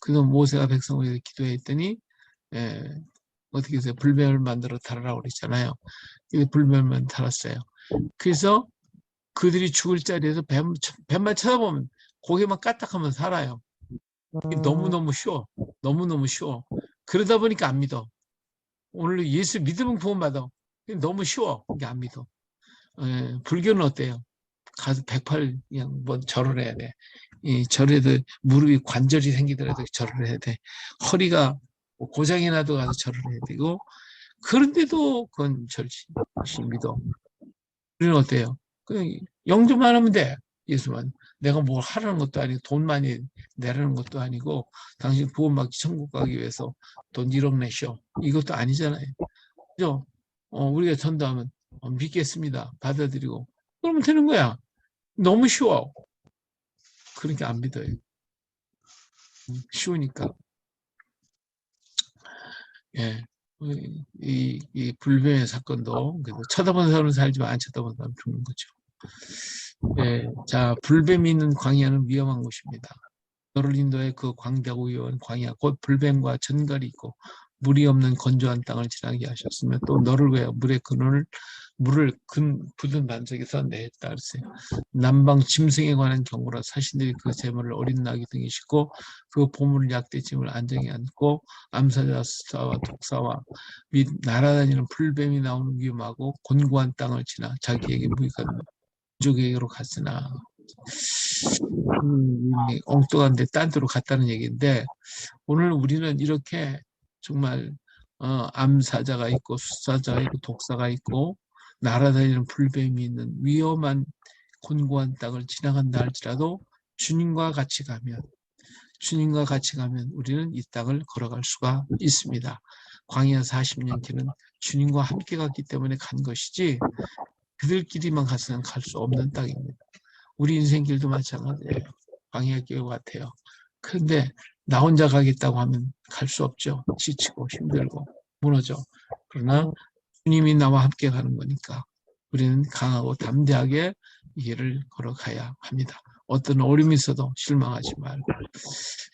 그래서 모세가 백성을 위해서 기도했더니 예, 어떻게 해서 불뱀을 만들어 달으라고 그랬잖아요. 근데 불뱀만 달았어요. 그래서 그들이 죽을 자리에서 뱀만 쳐다보면 고개만 까딱하면 살아요. 너무너무 쉬워. 너무너무 쉬워. 그러다 보니까 안 믿어. 오늘 예수 믿으면 구원받아. 너무 쉬워. 이게 안 믿어. 불교는 어때요? 가서 108 그냥 뭐 절을 해야 돼. 이 절에도 무릎이 관절이 생기더라도 절을 해야 돼. 허리가 고장이 나도 가서 절을 해야 되고 그런데도 그건 절시 믿어. 우리는 어때요? 그냥 영접만 하면 돼. 예수만. 내가 뭘 하라는 것도 아니고 돈 많이 내라는 것도 아니고 당신 구원받기 천국 가기 위해서 돈 1억 내셔. 이것도 아니잖아요. 그죠? 우리가 전도하면 믿겠습니다. 받아들이고 그러면 되는 거야. 너무 쉬워. 그러니까 안 믿어요. 쉬우니까. 예. 이 불뱀의 사건도 쳐다본 사람은 살지만 안 쳐다본 사람은 죽는 거죠. 예. 자, 불뱀이 있는 광야는 위험한 곳입니다. 너를 인도해 그 광대하고 위험한 광야 곧 불뱀과 전갈이 있고 물이 없는 건조한 땅을 지나게 하셨으며 또 너를 위하여 물을 부든 반석에서 내었다 그랬어요. 남방 짐승에 관한 경우라 사신들이 그 제물을 어린 나귀 등에 싣고 그 보물을 약대짐을 안정히 안고 암사자와 독사와 및 날아다니는 풀뱀이 나오는 위험하고 곤고한 땅을 지나 자기에게 무익한 민족에게로 갔으나 엉뚱한 데 딴 데로 갔다는 얘기인데 오늘 우리는 이렇게 정말 암사자가 있고 수사자가 있고 독사가 있고 날아다니는 불뱀이 있는 위험한 곤고한 땅을 지나간다 할지라도 주님과 같이 가면 우리는 이 땅을 걸어갈 수가 있습니다. 광야 40년 길은 주님과 함께 갔기 때문에 간 것이지 그들끼리만 갔으면 갈 수 없는 땅입니다. 우리 인생길도 마찬가지예요. 광야길 같아요. 그런데 나 혼자 가겠다고 하면 갈 수 없죠. 지치고 힘들고 무너져. 그러나 주님이 나와 함께 가는 거니까 우리는 강하고 담대하게 이 길을 걸어가야 합니다. 어떤 어려움이 있어도 실망하지 말고.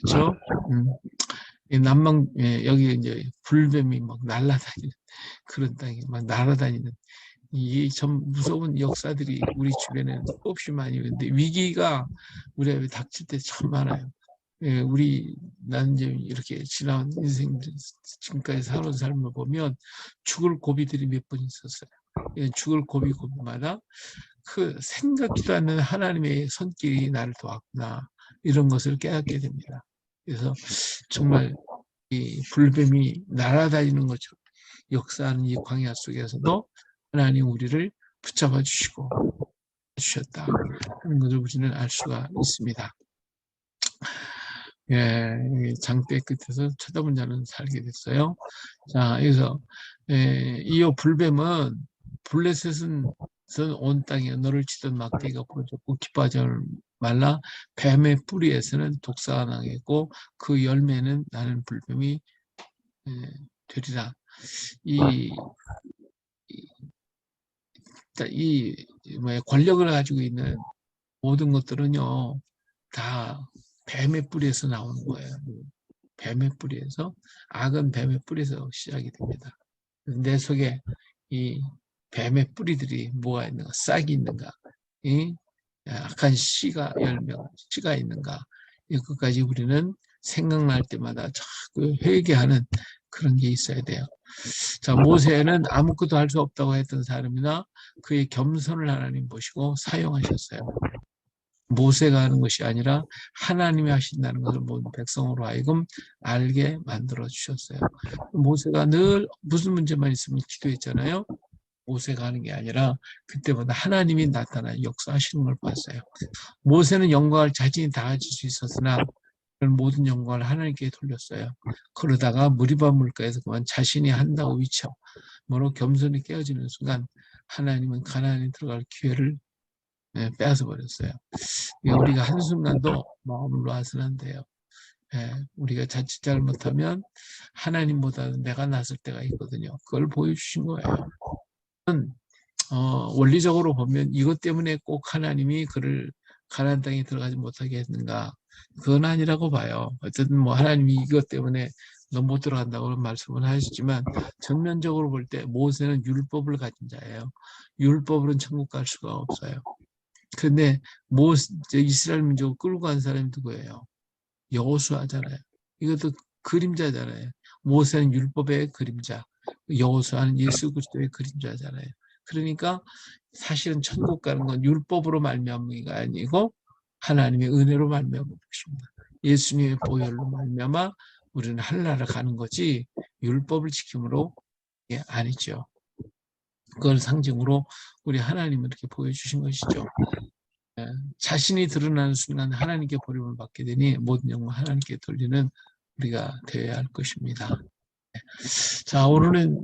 그렇죠? 여기 이제 불뱀이 막 날아다니는 그런 땅이 막 날아다니는 이 참 무서운 역사들이 우리 주변에는 수없이 많이 있는데 위기가 우리 앞에 닥칠 때 참 많아요. 예, 나는 이제 이렇게 지난 인생 지금까지 살아온 삶을 보면 죽을 고비들이 몇 번 있었어요. 예, 죽을 고비마다 그 생각지도 않는 하나님의 손길이 나를 도왔구나 이런 것을 깨닫게 됩니다. 그래서 정말 이 불뱀이 날아다니는 것처럼 역사하는 이 광야 속에서도 하나님 우리를 붙잡아 주시고 주셨다 하는 것을 우리는 알 수가 있습니다. 예, 장대 끝에서 쳐다본 자는 살게 됐어요. 자, 여기서 이어 불뱀은 블레셋은 온 땅에 너를 치던 막대기가 부러졌고 기뻐하지 말라 뱀의 뿌리에서는 독사가 나겠고 그 열매는 나는 불뱀이 되리라. 이 권력을 가지고 있는 모든 것들은요 다 뱀의 뿌리에서 나오는 거예요. 뱀의 뿌리에서 악은 뱀의 뿌리에서 시작이 됩니다. 내 속에 이 뱀의 뿌리들이 뭐가 있는가, 싹이 있는가, 이 악한 씨가 있는가, 이것까지 우리는 생각날 때마다 자꾸 회개하는 그런 게 있어야 돼요. 자, 모세는 아무것도 할 수 없다고 했던 사람이나 그의 겸손을 하나님 보시고 사용하셨어요. 모세가 하는 것이 아니라 하나님이 하신다는 것을 모든 백성으로 하여금 알게 만들어 주셨어요. 모세가 늘 무슨 문제만 있으면 기도했잖아요. 모세가 하는 게 아니라 그때마다 하나님이 나타나 역사하시는 걸 봤어요. 모세는 영광을 자신이 다 가질 수 있었으나 그런 모든 영광을 하나님께 돌렸어요. 그러다가 무리바 물가에서 그만 자신이 한다고 위쳐 뭐로 겸손히 깨어지는 순간 하나님은 가나안에 들어갈 기회를 빼앗아 버렸어요. 우리가 한순간도 마음을 놔서는 안 돼요. 우리가 자칫 잘못하면 하나님보다는 내가 나설 때가 있거든요. 그걸 보여주신 거예요. 원리적으로 보면 이것 때문에 꼭 하나님이 그를 가나안 땅에 들어가지 못하게 했는가? 그건 아니라고 봐요. 어쨌든 뭐 하나님이 이것 때문에 너 못 들어간다고 말씀을 하시지만 전면적으로 볼 때 모세는 율법을 가진 자예요. 율법으로는 천국 갈 수가 없어요. 근데 이스라엘 민족을 끌고 간 사람이 누구예요? 여호수아잖아요. 이것도 그림자잖아요. 모세는 율법의 그림자, 여호수아는 예수 그리스도의 그림자잖아요. 그러니까 사실은 천국 가는 건 율법으로 말미암이가 아니고 하나님의 은혜로 말미암은 것입니다. 예수님의 보혈로 말미암아 우리는 하늘나라 가는 거지 율법을 지킴으로 아니죠. 그걸 상징으로 우리 하나님은 이렇게 보여주신 것이죠. 자신이 드러나는 순간 하나님께 버림을 받게 되니 모든 영광 하나님께 돌리는 우리가 되어야 할 것입니다. 자, 오늘은